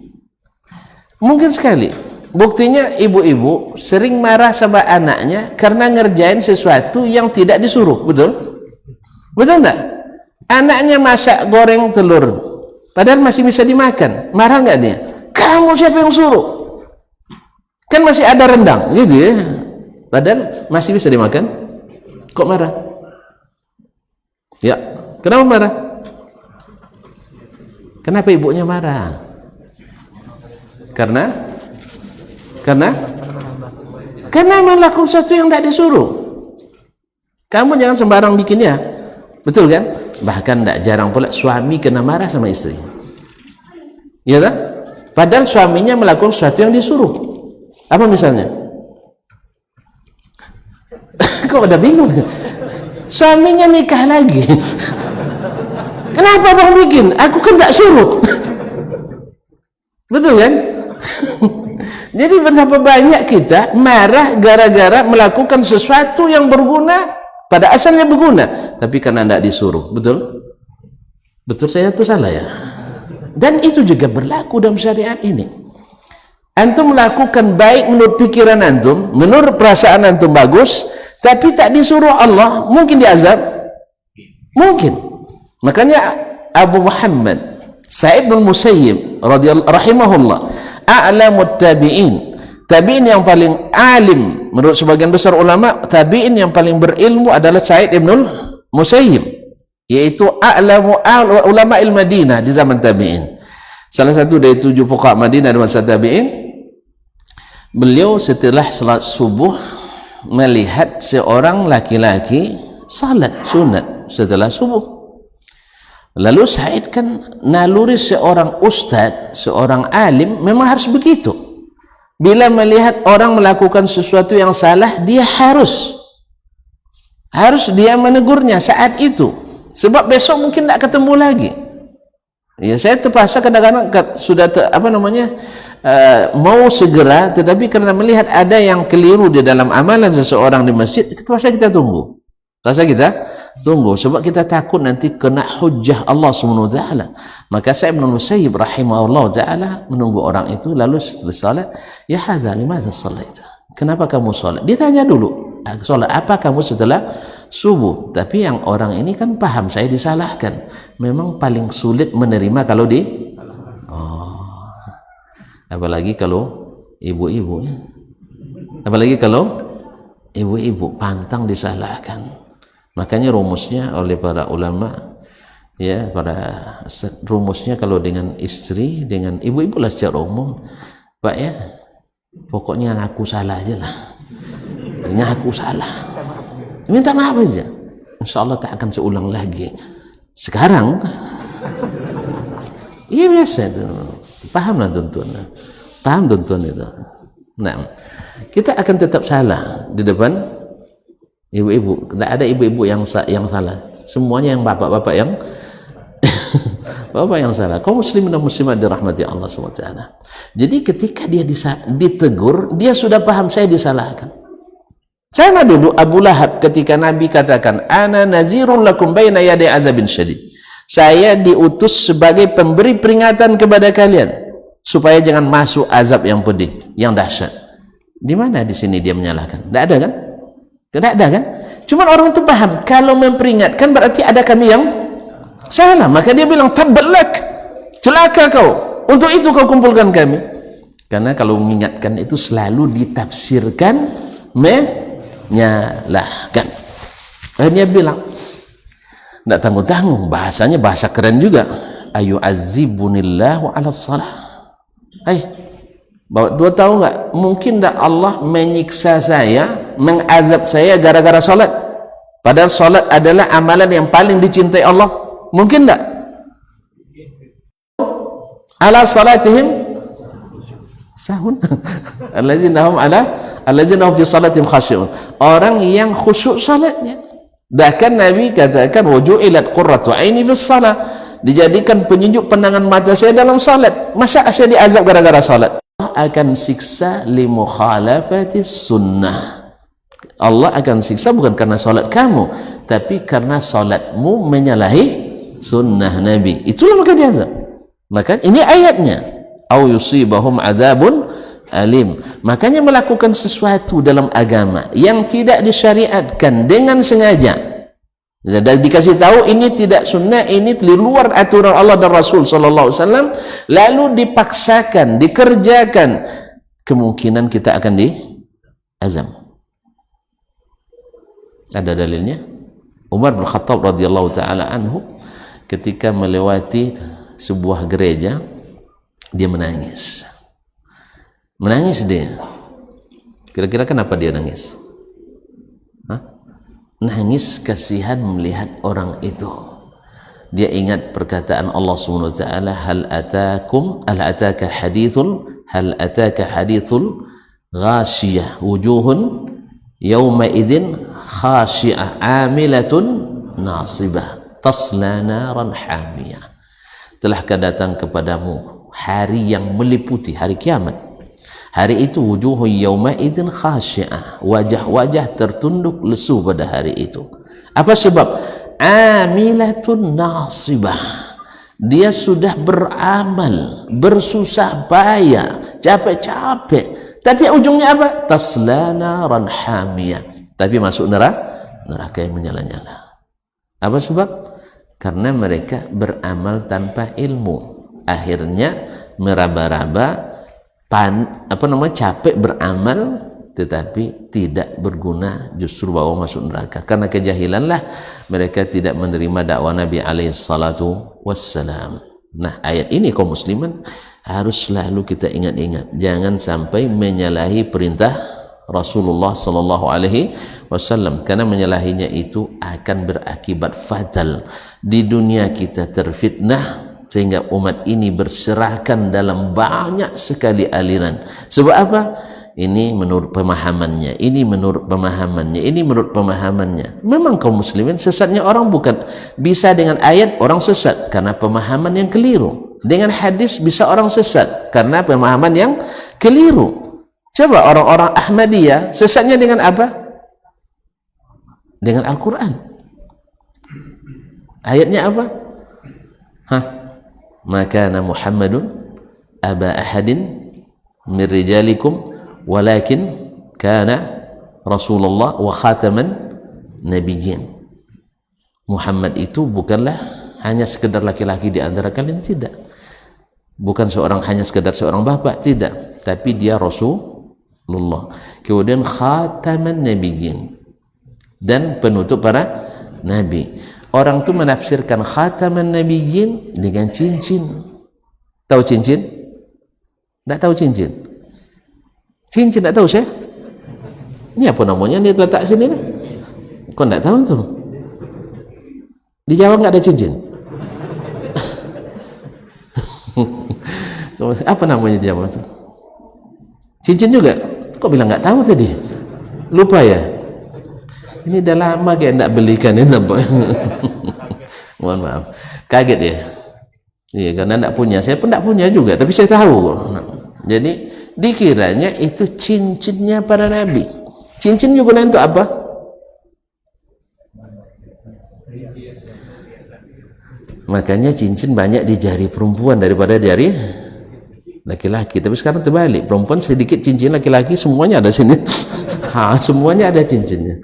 Speaker 2: Buktinya ibu-ibu sering marah sama anaknya karena ngerjain sesuatu yang tidak disuruh. Betul tak? Anaknya masak goreng telur, padahal masih bisa dimakan, marah nggak dia? Kamu siapa yang suruh? Kan masih ada rendang gitu ya, padahal masih bisa dimakan, kok marah? Ya, kenapa marah? Kenapa ibunya marah? Karena melakukan sesuatu yang tidak disuruh. Kamu jangan sembarang bikinnya, betul kan? Bahkan tidak jarang pula suami kena marah sama istri, ya tak? Padahal suaminya melakukan sesuatu yang disuruh. Apa misalnya? Kok udah bingung? Suaminya nikah lagi. Kenapa bang bikin? Aku kan tak suruh. Betul kan? Jadi betapa banyak kita marah gara-gara melakukan sesuatu yang berguna, pada asalnya berguna, tapi karena tidak disuruh. Betul? Betul saya itu salah ya? Dan itu juga berlaku dalam syariat ini. Antum melakukan baik menurut pikiran antum, menurut perasaan antum bagus, tapi tak disuruh Allah, mungkin diazab? Mungkin. Makanya Abu Muhammad Sa'id bin Musayyib rahimahullah, a'lamut tabi'in, tabi'in yang paling alim menurut sebagian besar ulama, tabi'in yang paling berilmu adalah Sa'id bin Musayyib, yaitu a'lamu ulama il-Madinah di zaman tabi'in. Salah satu dari 7 fuqaha Madinah di masa tabi'in. Beliau setelah salat subuh melihat seorang laki-laki salat sunat setelah subuh. Lalu Sa'id kan naluri seorang ustaz, seorang alim, memang harus begitu. Bila melihat orang melakukan sesuatu yang salah, dia harus dia menegurnya saat itu, sebab besok mungkin tidak ketemu lagi. Ya, saya terpaksa kadang-kadang sudah mau segera, tetapi karena melihat ada yang keliru di dalam amalan seseorang di masjid, terpaksa kita tunggu. Sebab kita takut nanti kena hujjah Allah SWT. Maka Sa'id bin Musayyib rahimahullah ta'ala menunggu orang itu, lalu setelah salat, ya hadza limadza shallaita? Kenapa kamu salat? Dia tanya dulu, salat apa kamu setelah subuh? Tapi yang orang ini kan paham saya disalahkan. Memang paling sulit menerima kalau apalagi kalau ibu-ibu ya. Apalagi kalau ibu-ibu pantang disalahkan. Makanya rumusnya oleh para ulama ya, rumusnya kalau dengan istri, dengan ibu-ibu lah secara umum, Pak ya, pokoknya ngaku salah aja lah. Ngaku salah. Minta maaf aja. Insyaallah tak akan seulang lagi. Sekarang iya biasa itu. Paham tuntun itu. Nah, kita akan tetap salah di depan Ibu-ibu, tidak ada ibu-ibu yang salah, semuanya yang bapak-bapak yang bapak yang salah. Kaum muslimin dan muslimat dirahmati Allah SWT. Jadi ketika dia ditegur, dia sudah paham saya disalahkan. Sama dulu Abu Lahab ketika Nabi katakan, ana nazirun lakum baina yaday adzabin syadid. Saya diutus sebagai pemberi peringatan kepada kalian supaya jangan masuk azab yang pedih, yang dahsyat. Di mana di sini dia menyalahkan? Tidak ada kan? Tidak ada kan? Cuma orang itu paham kalau memperingatkan berarti ada kami yang salah, maka dia bilang tabbalak, celaka kau, untuk itu kau kumpulkan kami. Karena kalau mengingatkan itu selalu ditafsirkan menyalahkan. Dia bilang tidak tanggung-tanggung, bahasanya bahasa keren juga, ayu azibunillahu ala salah. Bapak tua tahu nggak, mungkin tak Allah menyiksa saya, mengazab saya gara-gara salat, padahal salat adalah amalan yang paling dicintai Allah? Mungkin tak? Ala salatihim sahun alladzina hum fi salatihim khashi'un, orang yang khusyuk salatnya. Bahkan Nabi katakan waju'ilat qurratu aini fi shalah, dijadikan penyejuk pandangan mata saya dalam salat. Masa saya diazab gara-gara salat? Allah akan siksa li mukhalafati sunnah. Allah akan siksa bukan karena salat kamu, tapi karena salatmu menyalahi sunnah Nabi. Itulah maka diazab. Maka ini ayatnya, au yusibahum adzabun alim. Makanya melakukan sesuatu dalam agama yang tidak disyariatkan dengan sengaja, dan dikasih tahu ini tidak sunnah, ini di luar aturan Allah dan Rasul sallallahu alaihi wasallam, lalu dipaksakan, dikerjakan, kemungkinan kita akan diazab. Ada dalilnya. Umar bin Khattab radhiyallahu taala anhu ketika melewati sebuah gereja, dia menangis. Menangis dia. Kira-kira kenapa dia nangis? Nangis kasihan melihat orang itu. Dia ingat perkataan Allah Subhanahu wa taala, hal ataka hadithul ghashiyah wujuhun yawma idzin khashi'ah amilatun nasibah tasla naran hamiyah. Telah datang kepadamu hari yang meliputi hari kiamat. Hari itu wujuhun yawma idzin khashi'ah, wajah-wajah tertunduk lesu pada hari itu. Apa sebab? Amilatun nasibah, dia sudah beramal, bersusah payah, capek-capek, tapi ujungnya apa? Tasla naran hamiyah, tapi masuk neraka yang menyala-nyala. Apa sebab? Karena mereka beramal tanpa ilmu, akhirnya meraba-raba, capek beramal tetapi tidak berguna, justru bawa masuk neraka. Karena kejahilanlah mereka tidak menerima dakwah Nabi alaihi salatu wassalam. Nah, ayat ini kaum muslimin harus selalu kita ingat-ingat, jangan sampai menyalahi perintah Rasulullah sallallahu alaihi wasallam, karena menyalahinya itu akan berakibat fatal. Di dunia kita terfitnah sehingga umat ini berserahkan dalam banyak sekali aliran. Sebab apa? Ini menurut pemahamannya, ini menurut pemahamannya, ini menurut pemahamannya. Memang kaum muslimin sesatnya orang bukan bisa dengan ayat orang sesat karena pemahaman yang keliru. Dengan hadis bisa orang sesat karena pemahaman yang keliru. Coba orang-orang Ahmadiyah sesatnya dengan apa? Dengan Al-Quran. Ayatnya apa? Maka Muhammadun aba ahadin min rijalikum walakin kana Rasulullah wa khataman nabiyyin. Muhammad itu bukanlah hanya sekedar laki-laki di antara kalian, tidak. Bukan hanya sekedar seorang bapak, tidak, tapi dia Rasulullah. Kemudian khataman nabiyyin, dan penutup para nabi. Orang itu menafsirkan khataman nabiyyin dengan cincin. Tahu cincin? Tidak tahu cincin? Cincin tidak tahu, Syekh? Ini apa namanya? Dia letak sini nih. Kau tidak tahu tuh? Di Jawa nggak ada cincin. Apa namanya di Jawa tuh? Cincin juga? Kok bilang nggak tahu tadi? Lupa ya? Ini dah lama kayak nak belikan ini nampak. Mohon maaf, kaget ya. Iya, karena tidak punya, saya pun tidak punya juga, tapi saya tahu. Jadi dikiranya itu cincinnya para nabi. Cincin juga untuk apa? Makanya cincin banyak di jari perempuan daripada jari laki-laki. Tapi sekarang terbalik, perempuan sedikit cincin, laki-laki semuanya ada sini. Semuanya ada cincinnya.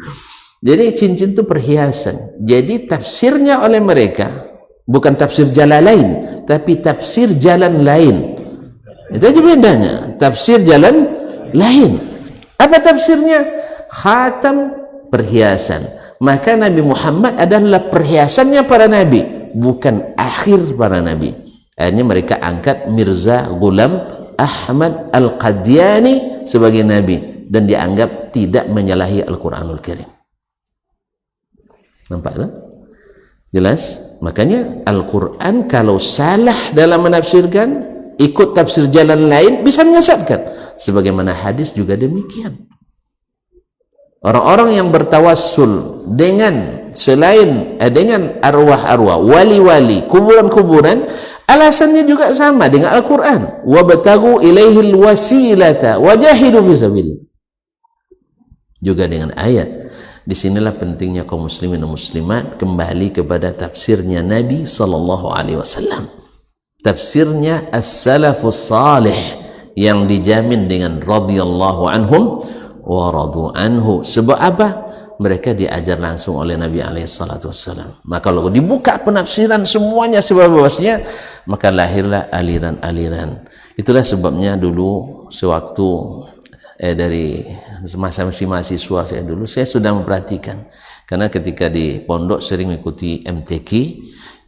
Speaker 2: Jadi cincin itu perhiasan. Jadi tafsirnya oleh mereka bukan tafsir jalan lain, tapi tafsir jalan lain. Itu aja bedanya. Tafsir jalan lain. Apa tafsirnya? Khatam, perhiasan. Maka Nabi Muhammad adalah perhiasannya para nabi, bukan akhir para nabi. Akhirnya mereka angkat Mirza Ghulam Ahmad Al-Qadiani sebagai nabi dan dianggap tidak menyalahi Al-Quranul Karim. Nampak tak? Jelas? Makanya Al-Quran kalau salah dalam menafsirkan, ikut tafsir jalan lain, bisa menyesatkan. Sebagaimana hadis juga demikian. Orang-orang yang bertawassul dengan selain dengan arwah-arwah, wali-wali, kuburan-kuburan, alasannya juga sama dengan Al-Quran. Wabtaghu ilaihil wasilata wajahidu fi sabilillah. Juga dengan ayat. Disinilah pentingnya kaum muslimin dan muslimat kembali kepada tafsirnya Nabi SAW, tafsirnya as-salafus salih yang dijamin dengan radhiyallahu anhum wa radu anhu. Sebab apa? Mereka diajar langsung oleh Nabi SAW. Maka kalau dibuka penafsiran semuanya sebab-sebabnya, maka lahirlah aliran-aliran. Itulah sebabnya dulu sewaktu dari masa masih mahasiswa saya dulu, saya sudah memperhatikan, karena ketika di pondok sering mengikuti MTQ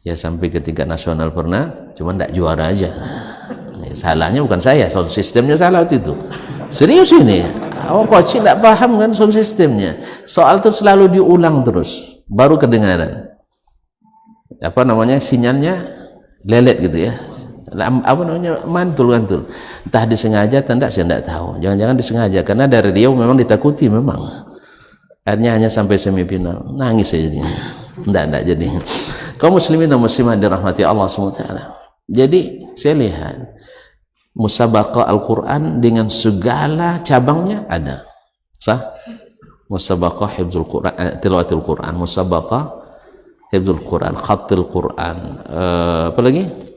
Speaker 2: ya, sampai ke tingkat nasional pernah, cuma tidak juara aja. Salahnya bukan saya, sound sistemnya salah waktu itu. Serius ini, coach tidak paham kan sound sistemnya. Soal itu selalu diulang terus, baru kedengaran. Apa namanya, sinyalnya lelet gitu ya. Apa namanya, mantul-mantul. Entah disengaja atau tidak, saya tidak tahu. Jangan-jangan disengaja, karena dari Riau memang ditakuti memang. Akhirnya hanya sampai semifinal, nangis saya jadinya. Tidak jadi. Kaum muslimin dan muslimat dirahmati Allah SWT. Jadi saya lihat musabaqah Al-Quran dengan segala cabangnya ada. Sah? Musabaqah hifdzul Quran, tilawatul Quran, musabaqah hifdzul Quran, khatil Quran, apa lagi?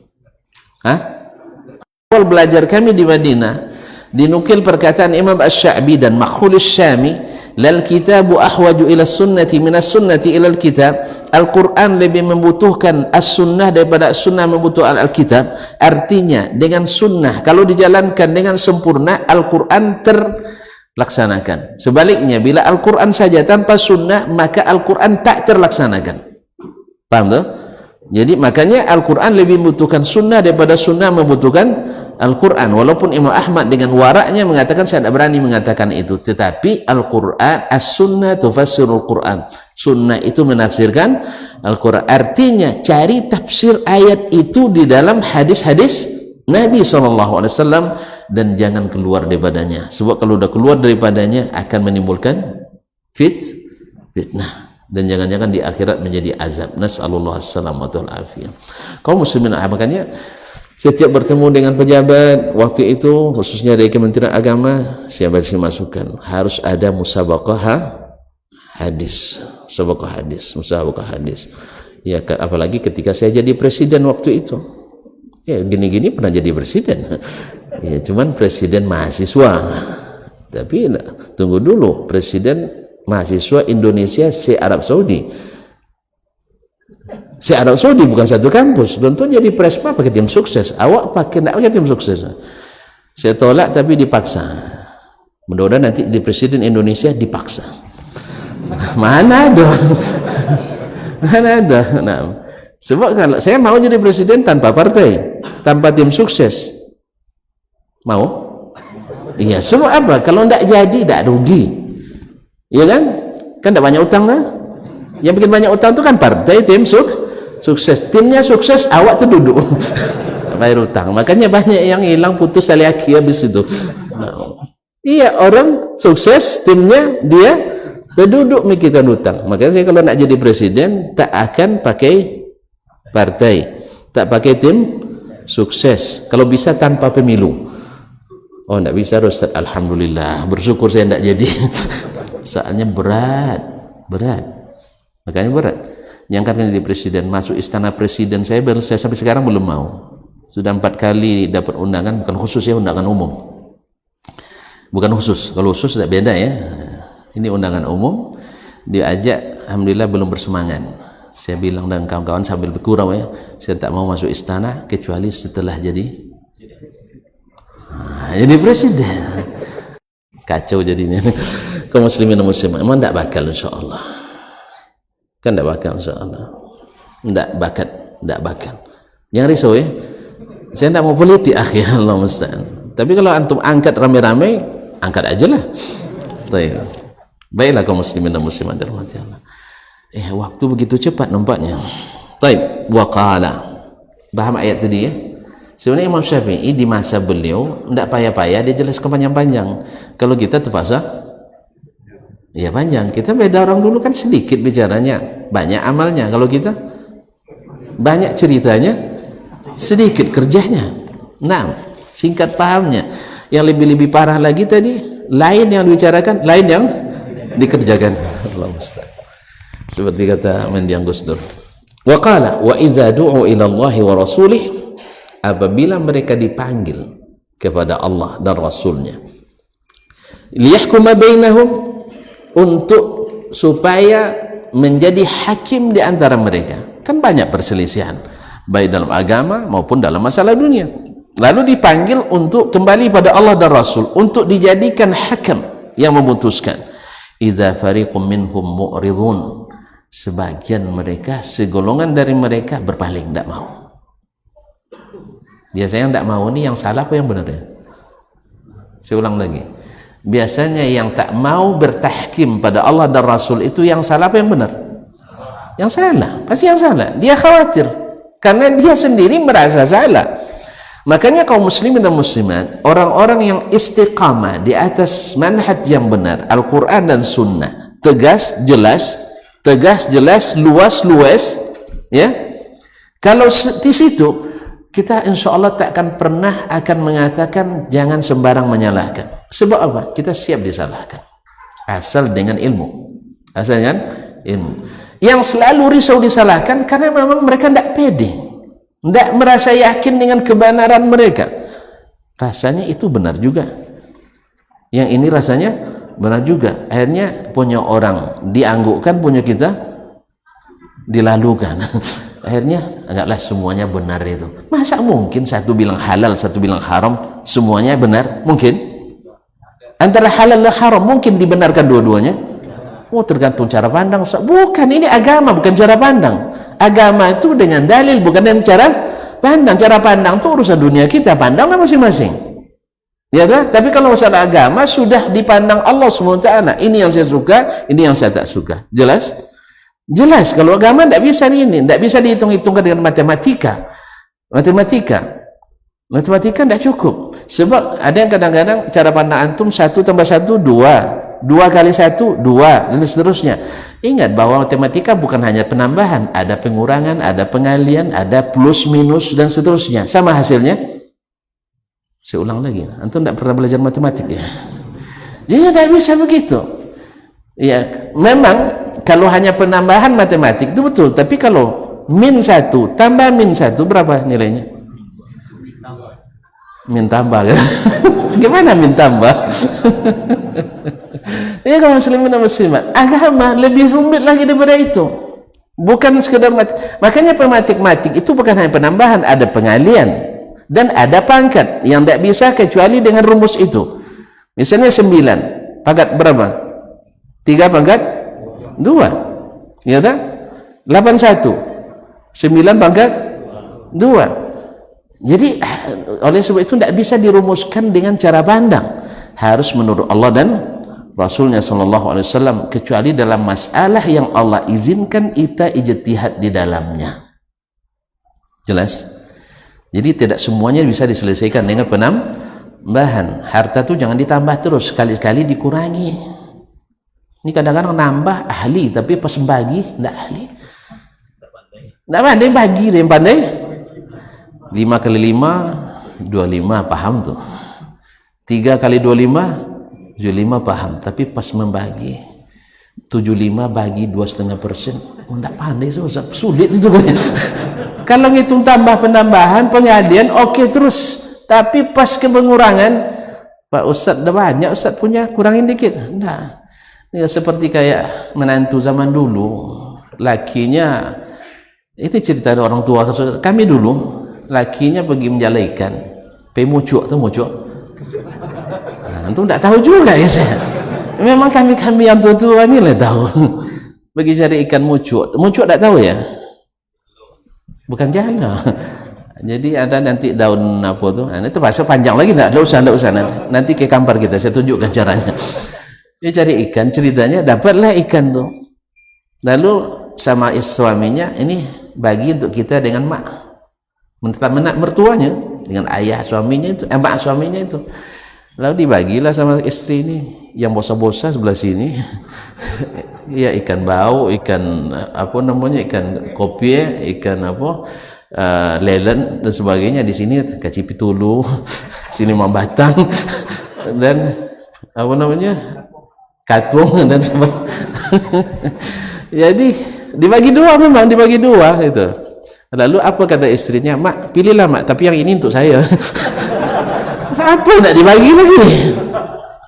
Speaker 2: Awal belajar kami di Madinah, dinukil perkataan Imam Asy-Sya'bi dan Makhul Asy-Syami, lal kitabu ahwaju ila sunnati minas sunnati ila al-kitab. Al-Quran lebih membutuhkan as-sunnah daripada as-sunnah membutuhkan al-kitab. Artinya dengan sunnah kalau dijalankan dengan sempurna, Al-Quran terlaksanakan. Sebaliknya bila Al-Quran saja tanpa sunnah, maka Al-Quran tak terlaksanakan. Paham tu? Jadi makanya Al-Quran lebih membutuhkan sunnah daripada sunnah membutuhkan Al-Quran. Walaupun Imam Ahmad dengan waraknya mengatakan, saya tidak berani mengatakan itu, tetapi Al-Quran, as-sunnah tufassirul Quran, sunnah itu menafsirkan Al-Quran. Artinya cari tafsir ayat itu di dalam hadis-hadis Nabi SAW dan jangan keluar daripadanya. Sebab kalau sudah keluar daripadanya akan menimbulkan fitnah. Dan jangan-jangan di akhirat menjadi azab. Nas'alullah as-salamatu wal-afiyah. Kaum muslimin, makanya setiap bertemu dengan pejabat waktu itu, khususnya dari Kementerian Agama, saya beri masukan harus ada musabaqah hadis, musabaqah hadis. Ya, apalagi ketika saya jadi presiden waktu itu. Ya, gini-gini pernah jadi presiden. Ya, cuman presiden mahasiswa. Tapi tunggu dulu, presiden mahasiswa Indonesia se-Arab Saudi. Se-Arab Saudi bukan satu kampus. Tentu jadi presma pakai tim sukses. Awak tidak pakai tim sukses. Saya tolak tapi dipaksa. Mudah-mudahan nanti di presiden Indonesia dipaksa. Mana ada? Mana ada? Nah, sebab kalau saya mau jadi presiden tanpa partai, tanpa tim sukses, mau? Iya. Sebab apa? Kalau tidak jadi, tidak rugi. Iya kan? Kan tidak banyak utang lah. Yang bikin banyak utang itu kan partai, tim sukses. Timnya sukses, awak tu duduk bayar utang. Makanya banyak yang hilang, putus tali aki habis itu. Iya, orang sukses, timnya dia Terduduk mikirkan hutang. Makanya saya kalau nak jadi presiden tak akan pakai partai, tak pakai tim sukses. Kalau bisa tanpa pemilu. Oh, tak bisa Ustaz. Alhamdulillah, bersyukur saya tak jadi. Soalnya berat. Makanya berat. Nyangkat jadi presiden, masuk istana presiden, saya sampai sekarang belum mau. Sudah 4 kali dapat undangan, bukan khusus ya, undangan umum. Bukan khusus. Kalau khusus tak beda ya. Ini undangan umum, diajak, alhamdulillah belum bersemangat. Saya bilang dengan kawan-kawan sambil bergurau ya, saya tak mau masuk istana kecuali setelah jadi presiden. Kacau jadinya. Kaum muslimin dan muslimat, memang tak bakal insyaAllah. Kan tak bakal insyaAllah. Tak bakal. Jangan risau ya. Saya tak mau politik akhirnya, Allah musta'an. Tapi kalau antum angkat rame-rame, angkat aja lah. Baiklah kaum muslimin dan muslimat dirahmati Allah. Waktu begitu cepat nampaknya. Baik, waqala. Paham ayat tadi ya? Sebenarnya Imam Syafi'i di masa beliau tidak payah-payah dia jelaskan panjang-panjang. Kalau kita terpaksa ya panjang. Kita beda, orang dulu kan sedikit bicaranya, banyak amalnya. Kalau kita banyak ceritanya, sedikit kerjanya. Nah, singkat pahamnya. Yang lebih-lebih parah lagi tadi, lain yang dibicarakan, lain yang dikerjakan. Allah musta'an. Seperti kata Mendiang Gus Dur. Wa qala wa iza du'u ila Allah wa rasulih, apabila mereka dipanggil kepada Allah dan Rasulnya, liyahkuma bainahum, untuk supaya menjadi hakim di antara mereka. Kan banyak perselisihan baik dalam agama maupun dalam masalah dunia. Lalu dipanggil untuk kembali pada Allah dan Rasul untuk dijadikan hakam yang memutuskan. Idza fariqum minhum mu'ridun, sebagian mereka, segolongan dari mereka berpaling, tidak mau. Biasanya tidak mau ini yang salah apa yang benar ya? Saya ulang lagi. Biasanya yang tak mau bertahkim pada Allah dan Rasul itu yang salah apa yang benar? Yang salah, pasti yang salah. Dia khawatir karena dia sendiri merasa salah. Makanya kaum muslimin dan muslimat, orang-orang yang istiqamah di atas manhaj yang benar, Al-Quran dan Sunnah, tegas, jelas, luas, ya. Kalau di situ kita insya Allah tak akan pernah akan mengatakan jangan sembarang menyalahkan. Sebab apa? Kita siap disalahkan. Asal dengan ilmu. Yang selalu risau disalahkan karena memang mereka tidak pede. Tidak merasa yakin dengan kebenaran mereka. Rasanya itu benar juga. Yang ini rasanya benar juga. Akhirnya punya orang dianggukkan, punya kita dilalukan. Akhirnya agaklah semuanya benar itu. Masa mungkin satu bilang halal, satu bilang haram, semuanya benar? Mungkin? Antara halal dan haram mungkin dibenarkan dua-duanya? Oh, tergantung cara pandang. Bukan, ini agama, bukan cara pandang. Agama itu dengan dalil, bukan dengan cara pandang. Cara pandang itu urusan dunia kita, pandanglah masing-masing. Ya kan? Tapi kalau masalah agama sudah dipandang Allah SWT. Ini yang saya suka, ini yang saya tak suka. Jelas? Jelas. Kalau agama tidak bisa ini, tidak bisa dihitung-hitungkan dengan matematika. Matematika tidak cukup. Sebab ada yang kadang-kadang cara pandang antum 1 tambah 1 2. 2 kali 1 2 dan seterusnya. Ingat bahwa matematika bukan hanya penambahan, ada pengurangan, ada pengalian, ada plus minus dan seterusnya. Sama hasilnya. Saya ulang lagi, antum tidak pernah belajar matematik ya. Jadi tidak bisa begitu. Ya, memang kalau hanya penambahan matematik itu betul, tapi kalau min 1 tambah min 1 berapa nilainya? Min tambah kan? Gimana min tambah? Ya kaum muslimin dan muslimat, agama lebih rumit lagi daripada itu. Bukan sekedar makanya matematik itu bukan hanya penambahan, ada pengalian dan ada pangkat yang tidak bisa kecuali dengan rumus itu. Misalnya 9 pangkat berapa? 3 pangkat 2, ya tak? 81 9 pangkat 2. Jadi oleh sebab itu tidak bisa dirumuskan dengan cara pandang, harus menurut Allah dan Rasulnya sallallahu alaihi wasallam, kecuali dalam masalah yang Allah izinkan kita ijtihad di dalamnya. Jelas? Jadi tidak semuanya bisa diselesaikan dengan penambahan. Harta itu jangan ditambah terus, sekali-sekali dikurangi. Ini kadang-kadang nambah ahli, tapi pas bagi tidak ahli, tidak pandai bagi. Dia yang pandai 5 kali 5 25, paham tuh. 3 kali 25 75, paham. Tapi pas membagi 75 bagi 2,5%, tidak pandai, susah, sulit itu. Kalau ngitung tambah penambahan pengadian oke terus, tapi pas ke pengurangan, Pak Ustadz udah banyak, Ustadz punya kurangin dikit. Nah, ini seperti kayak menantu zaman dulu, lakinya itu cerita orang tua kami dulu, lakinya pergi menjala ikan, mucuk tuh mucuk. Nah, itu tidak tahu juga ya saya. Memang kami yang tua ini lah tahu. Pergi cari ikan mucuk tidak tahu ya, bukan jala. Jadi ada nanti daun apa tuh, nah, itu bahasa panjang lagi, tidak usah nanti ke kampar kita saya tunjukkan caranya. Dia cari ikan, ceritanya dapatlah ikan tuh, lalu sama suaminya, ini bagi untuk kita dengan menak mertuanya, dengan ayah suaminya itu, mak suaminya itu. Lalu dibagilah sama istri ini, yang bosa-bosa sebelah sini ya ikan bau, ikan apa namanya, ikan kopi, ikan apa, lelen dan sebagainya. Di sini kaci pitulu, sini mambatang dan apa namanya, katung dan sebagainya. Jadi dibagi dua, memang dibagi dua itu. Lalu apa kata istrinya, mak pilihlah mak, tapi yang ini untuk saya. Apa nak dibagi lagi,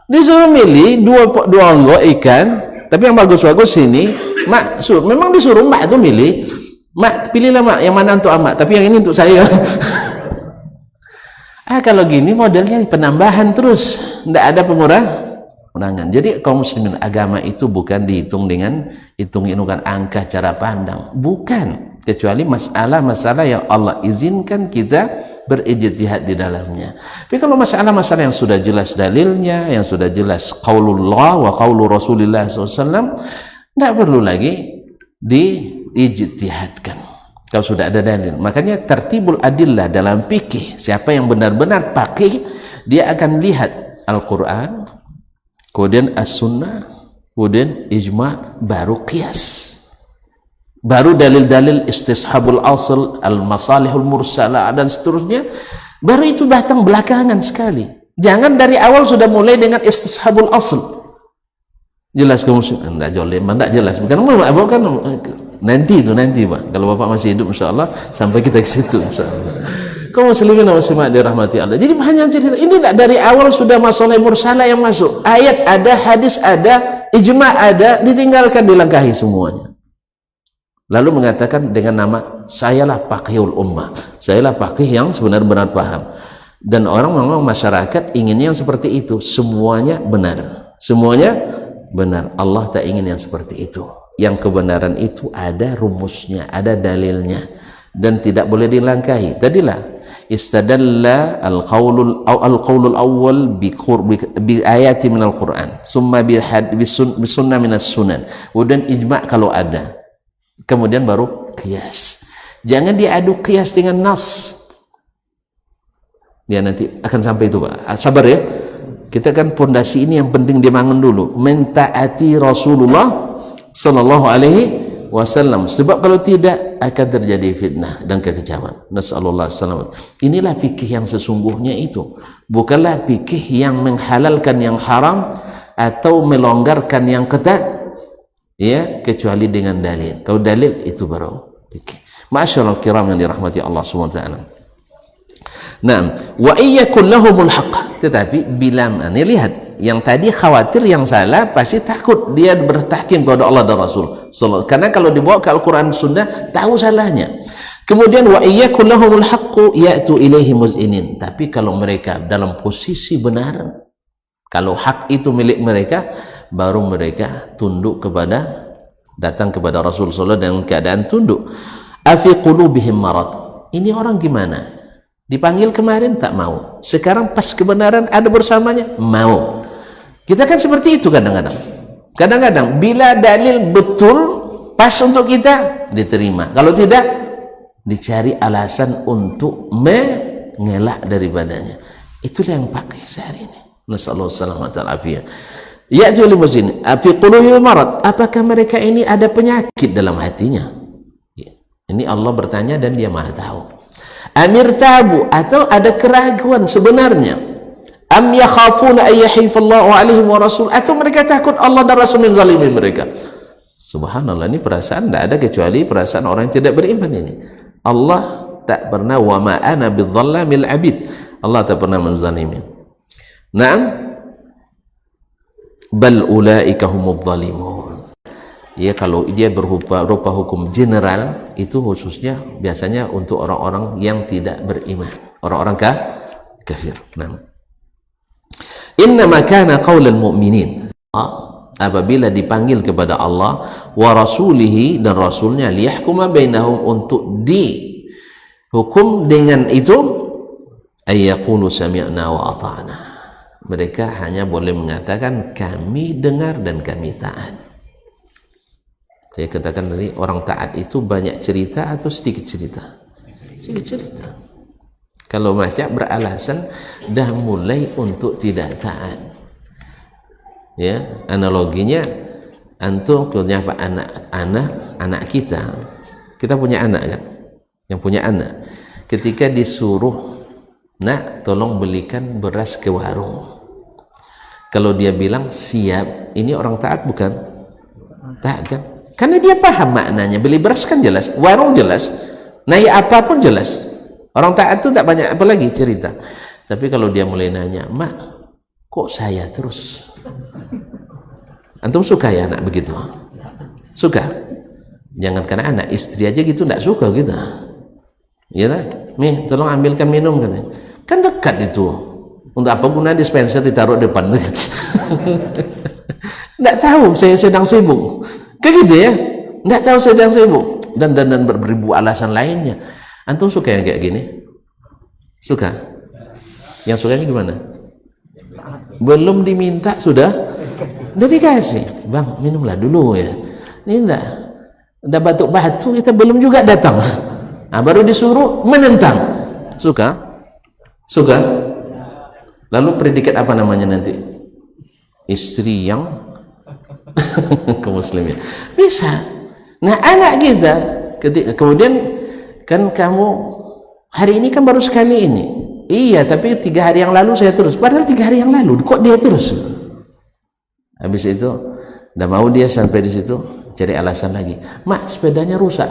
Speaker 2: disuruh milih dua onggok ikan, tapi yang bagus-bagus sini mak memang disuruh mak itu milih, mak pilihlah mak yang mana untuk amak, tapi yang ini untuk saya. Kalau gini modelnya penambahan terus, tidak ada pengurangan. Jadi kaum muslimin, agama itu bukan dihitung dengan hitung-hitungan angka cara pandang, bukan, kecuali masalah-masalah yang Allah izinkan kita berijtihad di dalamnya. Tapi kalau masalah-masalah yang sudah jelas dalilnya, yang sudah jelas qaulullah wa qaulu Rasulillah SAW, tidak perlu lagi diijtihadkan kalau sudah ada dalil. Makanya tertibul adillah dalam fikih, siapa yang benar-benar faqih, dia akan lihat Al-Quran, kemudian As-Sunnah, kemudian ijma', baru qiyas, baru dalil-dalil istishabul asl, al-masalihul mursalah dan seterusnya, baru itu datang belakangan sekali. Jangan dari awal sudah mulai dengan istishabul asl. Jelas kamu tidak jolem, tidak jelas, bukan nanti Pak, kalau Bapak masih hidup insyaallah sampai kita ke situ insyaallah. Kaum muslimin dan muslimat dirahmati Allah. Jadi hanya cerita ini tidak dari awal sudah masalah mursalah yang masuk, ayat ada, hadis ada, ijma' ada, ditinggalkan, dilangkahi semuanya. Lalu mengatakan dengan nama, sayalah faqihul ummah, sayalah faqih yang sebenar-benar paham. Dan orang memang masyarakat inginnya yang seperti itu, semuanya benar, semuanya benar. Allah tak ingin yang seperti itu. Yang kebenaran itu ada rumusnya, ada dalilnya, dan tidak boleh dilangkahi. Tadilah istadalla al-qaulul awwal bi ayati minal Quran, summa bi sunnah minas sunan, kemudian ijma' kalau ada, kemudian baru qiyas. Jangan diadu qiyas dengan nas. Ya nanti akan sampai itu Pak. Sabar ya. Kita kan pondasi ini yang penting dibangun dulu. Mentaati Rasulullah sallallahu alaihi wasallam. Sebab kalau tidak akan terjadi fitnah dan kekecewaan. Nasallallahu alaihi wasallam. Inilah fikih yang sesungguhnya itu. Bukanlah fikih yang menghalalkan yang haram atau melonggarkan yang ketat, ya, kecuali dengan dalil. Kalau dalil itu baru fikih. Masyaallah kiram yang dirahmati Allah Subhanahu wa taala. Nah, wa iyyakul lahumul haqq. Tetapi bila ini lihat, yang tadi khawatir yang salah, pasti takut dia bertahkim kepada Allah dan Rasul. Karena kalau dibawa ke Al-Quran Sunnah tahu salahnya. Kemudian wa iyyakul lahumul haqq ya'tu ilaihi muz'inin. Tapi kalau mereka dalam posisi benar, kalau hak itu milik mereka, baru mereka tunduk kepada, datang kepada Rasul sallallahu dengan keadaan tunduk. Afi qulubihim marad. Ini orang gimana? Dipanggil kemarin tak mau, sekarang pas kebenaran ada bersamanya mau. Kita kan seperti itu kadang-kadang. Kadang-kadang bila dalil betul pas untuk kita diterima, kalau tidak dicari alasan untuk mengelak daripadanya. Itulah yang pakai sehari ini. Nasallahu alaihi wasallam. Ya'tul muslimin fi qulubihim marad, apakah mereka ini ada penyakit dalam hatinya? Ini Allah bertanya dan dia Maha tahu. Amir tabu, atau ada keraguan sebenarnya? Am yakhafuna ay yahifallahu alaihim wa rasul, atau mereka takut Allah dan Rasul menzalimi mereka? Subhanallah, ini perasaan tidak ada kecuali perasaan orang yang tidak beriman ini. Allah tak pernah, wa ma ana bidzallamil abid, Allah tak pernah menzalimi. Naam, bal ulaika humudz zalimun. Ya, kalau dia berupa hukum general itu khususnya biasanya untuk orang-orang yang tidak beriman, orang-orang kafir. Nah, innama kana qaulal mu'minin, apabila dipanggil kepada Allah wa rasulihi dan rasulnya, liyahkuma bainahum, untuk dihukum dengan itu, ayyaqulu sami'na wa ata'na, mereka hanya boleh mengatakan kami dengar dan kami taat. Saya katakan tadi, orang taat itu banyak cerita atau sedikit cerita? Sedikit cerita. Kalau macam beralasan dah mulai untuk tidak taat. Ya, analoginya antum punya apa, anak kita punya anak kan, yang punya anak ketika disuruh, nak tolong belikan beras ke warung, kalau dia bilang siap, ini orang taat bukan? Taat kan? Karena dia paham maknanya. Beli beras kan jelas, warung jelas, naik apapun jelas. Orang taat itu tak banyak apa lagi cerita. Tapi kalau dia mulai nanya, mak kok saya terus? Antum suka ya anak begitu? Suka? Jangan karena anak, istri aja gitu tidak suka gitu. Ya tak? Nih tolong ambilkan minum katanya. Kan dekat itu. Untuk apa guna dispenser ditaruh depan? Tidak tahu saya sedang sibuk. Kayak gitu ya? Tidak tahu sedang sibuk. Dan beribu alasan lainnya. Antum suka yang kayak gini? Suka? Yang sukanya gimana? Belum diminta sudah dikasih. Bang, minumlah dulu ya. Ini enggak batuk-batuk, kita belum juga datang. Nah, baru disuruh menentang. Suka? Suka? Lalu predikat apa namanya nanti? Istri yang kaum muslimin. Bisa. Nah, anak kita ketika kemudian kan kamu hari ini kan baru sekali ini. Iya, tapi 3 hari yang lalu saya terus. Padahal 3 hari yang lalu kok dia terus. Habis itu udah mau dia sampai di situ cari alasan lagi. Mak, sepedanya rusak.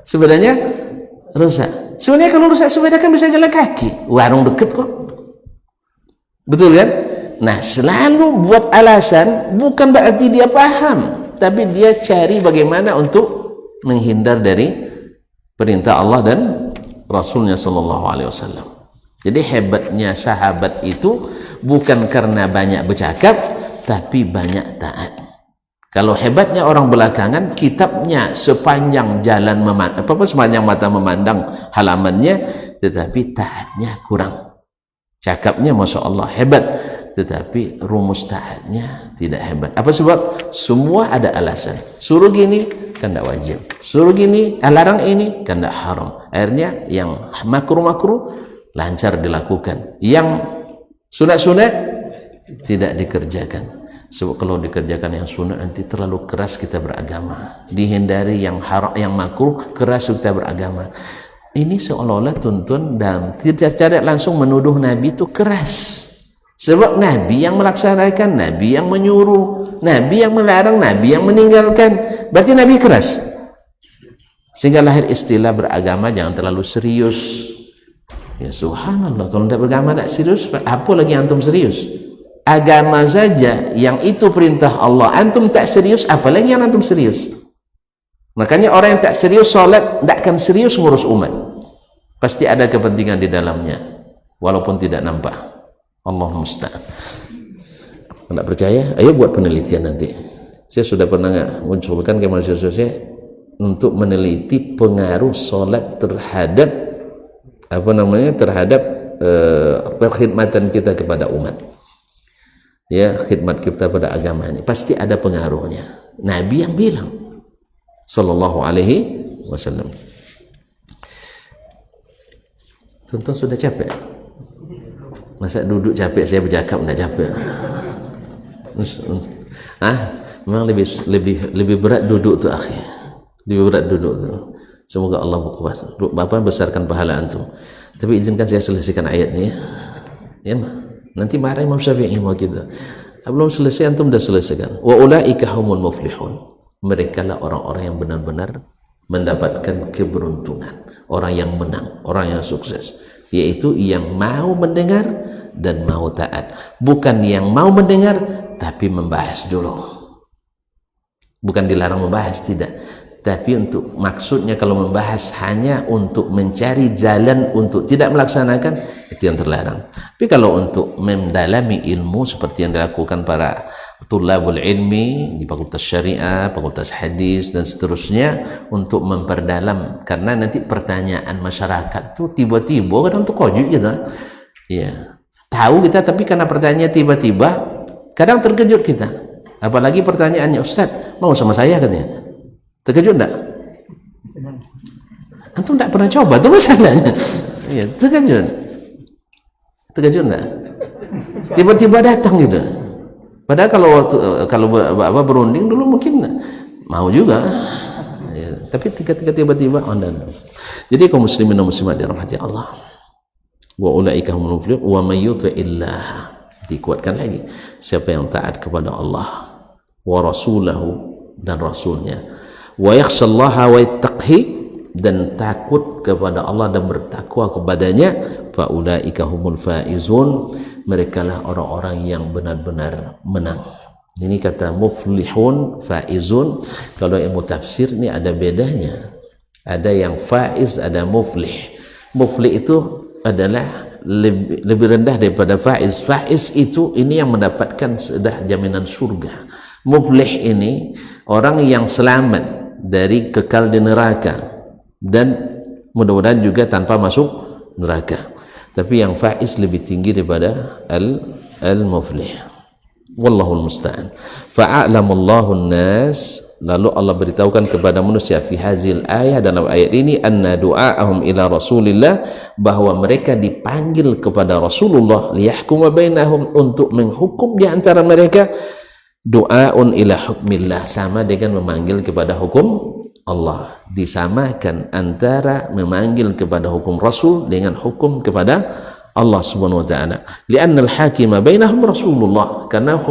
Speaker 2: Sepedanya rusak. Sebenarnya kalau rusak sepeda kan bisa jalan kaki. Warung deket kok. Betul kan? Nah, selalu buat alasan bukan berarti dia paham, tapi dia cari bagaimana untuk menghindar dari perintah Allah dan Rasulnya Sallallahu Alaihi Wasallam. Jadi hebatnya sahabat itu bukan karena banyak bercakap, tapi banyak taat. Kalau hebatnya orang belakangan, kitabnya sepanjang jalan sepanjang mata memandang halamannya, tetapi taatnya kurang. Cakapnya Masya Allah hebat, tetapi rumus taatnya tidak hebat. Apa sebab? Semua ada alasan. Suruh gini kan tidak wajib, suruh gini, larang ini kan tidak haram. Akhirnya yang makruh-makruh lancar dilakukan, yang sunat-sunat tidak dikerjakan. Sebab kalau dikerjakan yang sunat nanti terlalu keras kita beragama. Dihindari yang haram, yang makruh, keras kita beragama. Ini seolah-olah tuntun dan tidak langsung menuduh Nabi itu keras. Sebab Nabi yang melaksanakan, Nabi yang menyuruh, Nabi yang melarang, Nabi yang meninggalkan. Berarti Nabi keras. Sehingga lahir istilah beragama jangan terlalu serius. Ya subhanallah, kalau tidak beragama tidak serius, apa lagi antum serius? Agama saja yang itu perintah Allah, antum tak serius, apalagi yang antum serius. Makanya orang yang tak serius sholat, tidak akan serius ngurus umat. Pasti ada kepentingan di dalamnya, walaupun tidak nampak. Allah musta'an. Tidak percaya? Ayo buat penelitian nanti. Saya sudah pernah mencobakan ke mahasiswa saya untuk meneliti pengaruh sholat terhadap terhadap perkhidmatan kita kepada umat. Ya, khidmat kita pada agama ini pasti ada pengaruhnya. Nabi yang bilang Sallallahu Alaihi Wasallam. Tonton sudah capek? Masa duduk capek, saya bercakap tidak capek. Memang lebih berat duduk tu akhi, lebih berat duduk tu. Semoga Allah berkuasa. Bapak besarkan pahala antum. Tapi izinkan saya selesaikan ayat ni ya. Nanti marah Imam Syafi'i mau kita. Belum selesai antum dah selesaikan. Wa ulaika humul muflihun. Mereka lah orang-orang yang benar-benar mendapatkan keberuntungan, orang yang menang, orang yang sukses, yaitu yang mau mendengar dan mau taat, bukan yang mau mendengar tapi membahas dulu. Bukan dilarang membahas, tidak, tapi untuk maksudnya kalau membahas hanya untuk mencari jalan untuk tidak melaksanakan, itu yang terlarang. Tapi kalau untuk mendalami ilmu seperti yang dilakukan para tulabul ilmi di fakultas syariah, fakultas hadis dan seterusnya, untuk memperdalam, karena nanti pertanyaan masyarakat tuh tiba-tiba kadang tuh kojut kita ya, tahu kita tapi karena pertanyaan tiba-tiba kadang terkejut kita. Apalagi pertanyaannya, Ustaz mau sama saya katanya, terkejut enggak? Antum enggak pernah coba tuh masalahnya. Ya, terkejut enggak? Tiba-tiba datang gitu. Padahal kalau berunding dulu mungkin mau juga, ya, tapi tiba-tiba Jadi kaum muslimin dan muslimat dirahmati Allah. Wa ulaika humul muflihun wa may yuti'illah, dikuatkan lagi, siapa yang taat kepada Allah wa rasulahu dan rasulnya, wa yakhshallaha wa yattaqhi, dan takut kepada Allah dan bertakwa kepadanya, fa ulaika humul faizun, mereka lah orang-orang yang benar-benar menang. Ini kata muflihun, faizun. Kalau ilmu tafsir ini ada bedanya, ada yang faiz, ada muflih. Muflih itu adalah lebih rendah daripada faiz. Faiz itu ini yang mendapatkan sudah jaminan surga. Muflih ini orang yang selamat dari kekal di neraka dan mudah-mudahan juga tanpa masuk neraka. Tapi yang faiz lebih tinggi daripada al-muflih. Wallahul musta'an. Fa'alamallahu an-nas, lalu Allah beritahukan kepada manusia fi hazil ayat, dalam ayat ini, anna du'a'ahum ila rasulillah, bahwa mereka dipanggil kepada Rasulullah liyahkuma bainahum, untuk menghukum di antara mereka. Du'aun ila hukmillah, sama dengan memanggil kepada hukum Allah. Disamakan antara memanggil kepada hukum Rasul dengan hukum kepada Allah subhanahu wa ta'ala. Lianna al-hakima bainahum Rasulullah, karena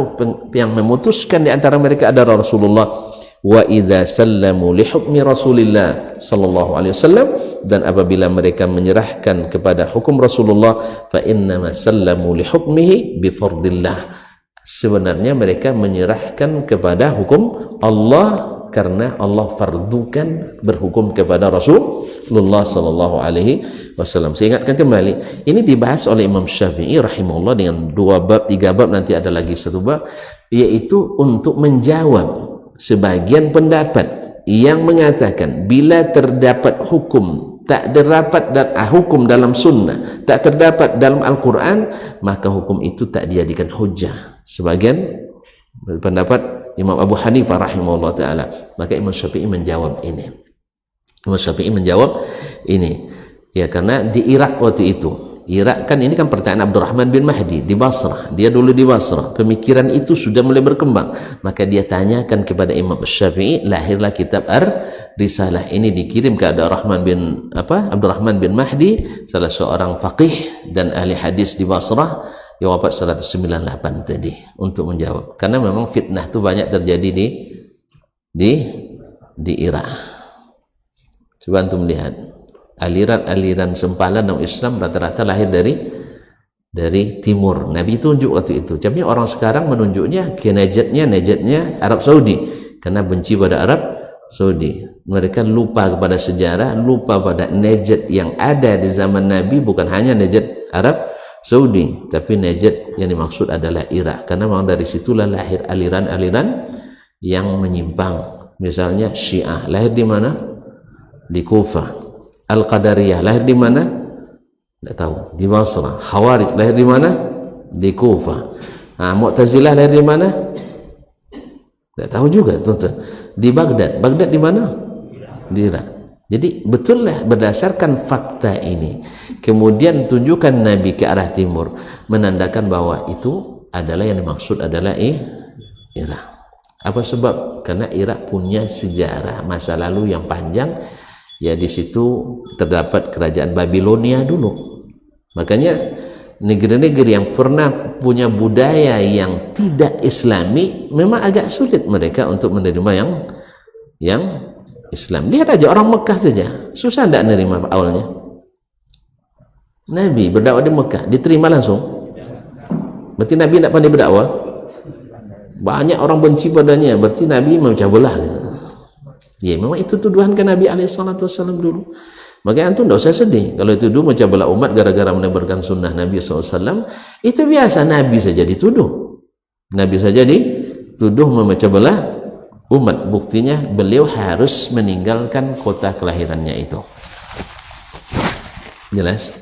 Speaker 2: yang memutuskan di antara mereka adalah Rasulullah. Wa idza sallamu li hukmi Rasulillah sallallahu alaihi wasallam, dan apabila mereka menyerahkan kepada hukum Rasulullah, fa innama sallamu li hukmihi bi fardillah, sebenarnya mereka menyerahkan kepada hukum Allah karena Allah fardukan berhukum kepada Rasulullah sallallahu alaihi wasallam. Saya ingatkan kembali, ini dibahas oleh Imam Syafi'i rahimahullah dengan 2 bab, 3 bab, nanti ada lagi 1 bab, yaitu untuk menjawab sebagian pendapat yang mengatakan bila terdapat hukum tak terdapat hukum dalam sunnah, tak terdapat dalam Al-Quran, maka hukum itu tak dijadikan hujjah. Sebagian pendapat Imam Abu Hanifah rahimahullah ta'ala. Maka Imam Syafi'i menjawab ini. Ya, karena di Irak waktu itu, Irak kan ini kan pertanyaan Abdurrahman bin Mahdi di Basrah, dia dulu di Basrah, pemikiran itu sudah mulai berkembang, maka dia tanyakan kepada Imam Syafi'i, lahirlah kitab Ar-Risalah. Ini dikirim ke Abdurrahman bin Mahdi, salah seorang faqih dan ahli hadis di Basrah yang wafat 198 tadi, untuk menjawab, karena memang fitnah itu banyak terjadi di Irak. Coba antum lihat aliran-aliran sempalan dalam Islam rata-rata lahir dari timur. Nabi tunjuk waktu itu. Tapi orang sekarang menunjuknya ke najatnya Arab Saudi, karena benci pada Arab Saudi. Mereka lupa kepada sejarah, lupa pada Najd yang ada di zaman Nabi, bukan hanya Najd Arab Saudi, tapi Najd yang dimaksud adalah Irak, karena memang dari situlah lahir aliran-aliran yang menyimpang. Misalnya Syiah lahir di mana? Di Kufah. Al-Qadariyah lahir di mana? Tidak tahu. Di Basrah. Khawarij lahir di mana? Di Kufah. Mu'tazilah lahir di mana? Tidak tahu juga, tuan-tuan. Di Baghdad. Baghdad di mana? Di Irak. Jadi betullah berdasarkan fakta ini, kemudian tunjukkan Nabi ke arah timur, menandakan bahwa itu adalah yang dimaksud adalah Irak. Apa sebab? Karena Irak punya sejarah masa lalu yang panjang. Ya, di situ terdapat kerajaan Babilonia dulu. Makanya negeri-negeri yang pernah punya budaya yang tidak Islami memang agak sulit mereka untuk menerima yang Islam. Lihat aja orang Mekah saja, susah tidak menerima awalnya. Nabi berdakwah di Mekah, diterima langsung. Berarti Nabi tidak pandai berdakwah. Banyak orang benci padanya, berarti Nabi memecah belah. Ya, memang itu tuduhan ke Nabi SAW dulu. Makanya antum tidak usah sedih kalau dituduh memecah belah umat gara-gara menebarkan sunnah Nabi SAW. Itu biasa, Nabi saja dituduh. Nabi saja dituduh memecah belah umat. Buktinya beliau harus meninggalkan kota kelahirannya itu. Jelas?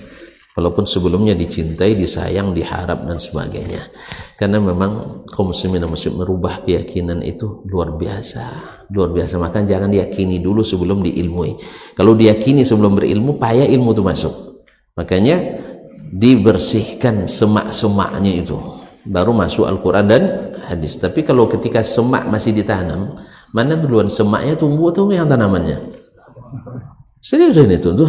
Speaker 2: Walaupun sebelumnya dicintai, disayang, diharap dan sebagainya. Karena memang kaum muslimin dan muslim merubah keyakinan itu luar biasa. Luar biasa. Maka jangan diyakini dulu sebelum diilmui. Kalau diyakini sebelum berilmu, payah ilmu itu masuk. Makanya dibersihkan semak-semaknya itu. Baru masuk Al-Quran dan hadis. Tapi kalau ketika semak masih ditanam, mana duluan semaknya tumbuh atau yang tanamannya? Serius ini tuh.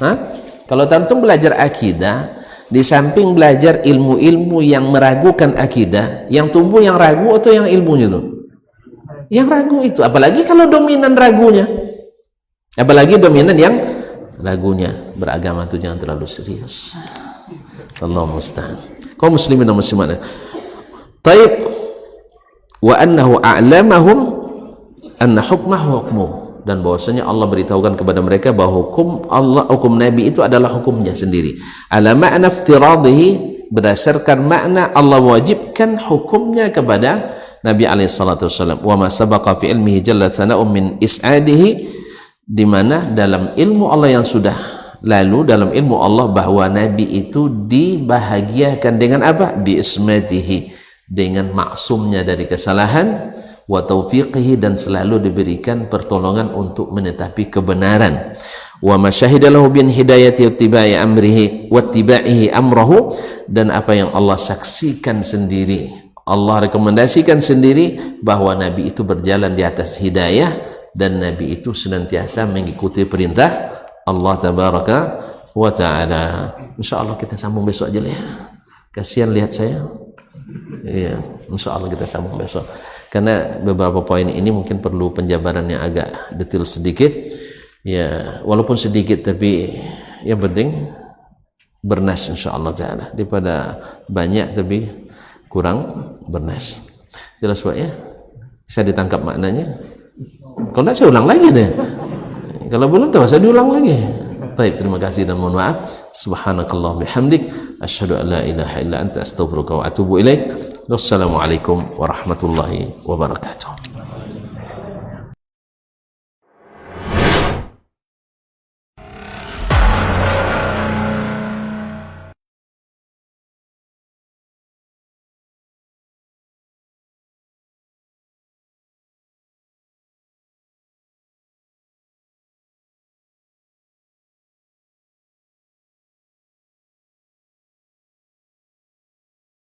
Speaker 2: Hah? Kalau antum belajar akidah, di samping belajar ilmu-ilmu yang meragukan akidah, yang tumbuh yang ragu atau yang ilmunya itu? Yang ragu itu. Apalagi kalau dominan ragunya. Apalagi dominan yang ragunya. Beragama itu jangan terlalu serius. Allahu musta'an. Kaum muslimin dan muslimat. Taib. Wa annahu a'lamahum anna hukmahu hukmuh. Dan bahwasanya Allah beritahukan kepada mereka bahwa hukum Allah, hukum Nabi itu adalah hukumnya sendiri. Ala ma'na iftiradhihi, berdasarkan makna Allah wajibkan hukumnya kepada Nabi alaihi salatu wasallam. Wa ma sabaqa fi ilmihi jalla thana'u min is'adihi, di mana dalam ilmu Allah yang sudah lalu, dalam ilmu Allah bahwa Nabi itu dibahagiakan dengan apa? Bi ismatihi, dengan maksumnya dari kesalahan, wa taufiqihi, dan selalu diberikan pertolongan untuk menetapi kebenaran. Wa masyahidalahu bin hidayati wattiba'i amrihi wattiba'ihi amrahu, dan apa yang Allah saksikan sendiri, Allah rekomendasikan sendiri bahwa Nabi itu berjalan di atas hidayah, dan Nabi itu senantiasa mengikuti perintah Allah tabaraka wa ta'ala. Insyaallah kita sambung besok aja lah ya. Kasihan lihat saya. Iya, insyaallah kita sambung besok. Karena beberapa poin ini mungkin perlu penjabaran yang agak detail sedikit. Ya, walaupun sedikit tapi yang penting bernas insyaallah taala, daripada banyak tapi kurang bernas. Jelas Pak ya? Bisa ditangkap maknanya? Kalau tidak saya ulang lagi deh. Kalau belum tahu saya diulang lagi. Baik, terima kasih dan mohon maaf. Subhanakallah bihamdik, asyhadu an la ilaha illa anta astaghfiruka wa atubu ilaik. Wassalamualaikum warahmatullahi wabarakatuh.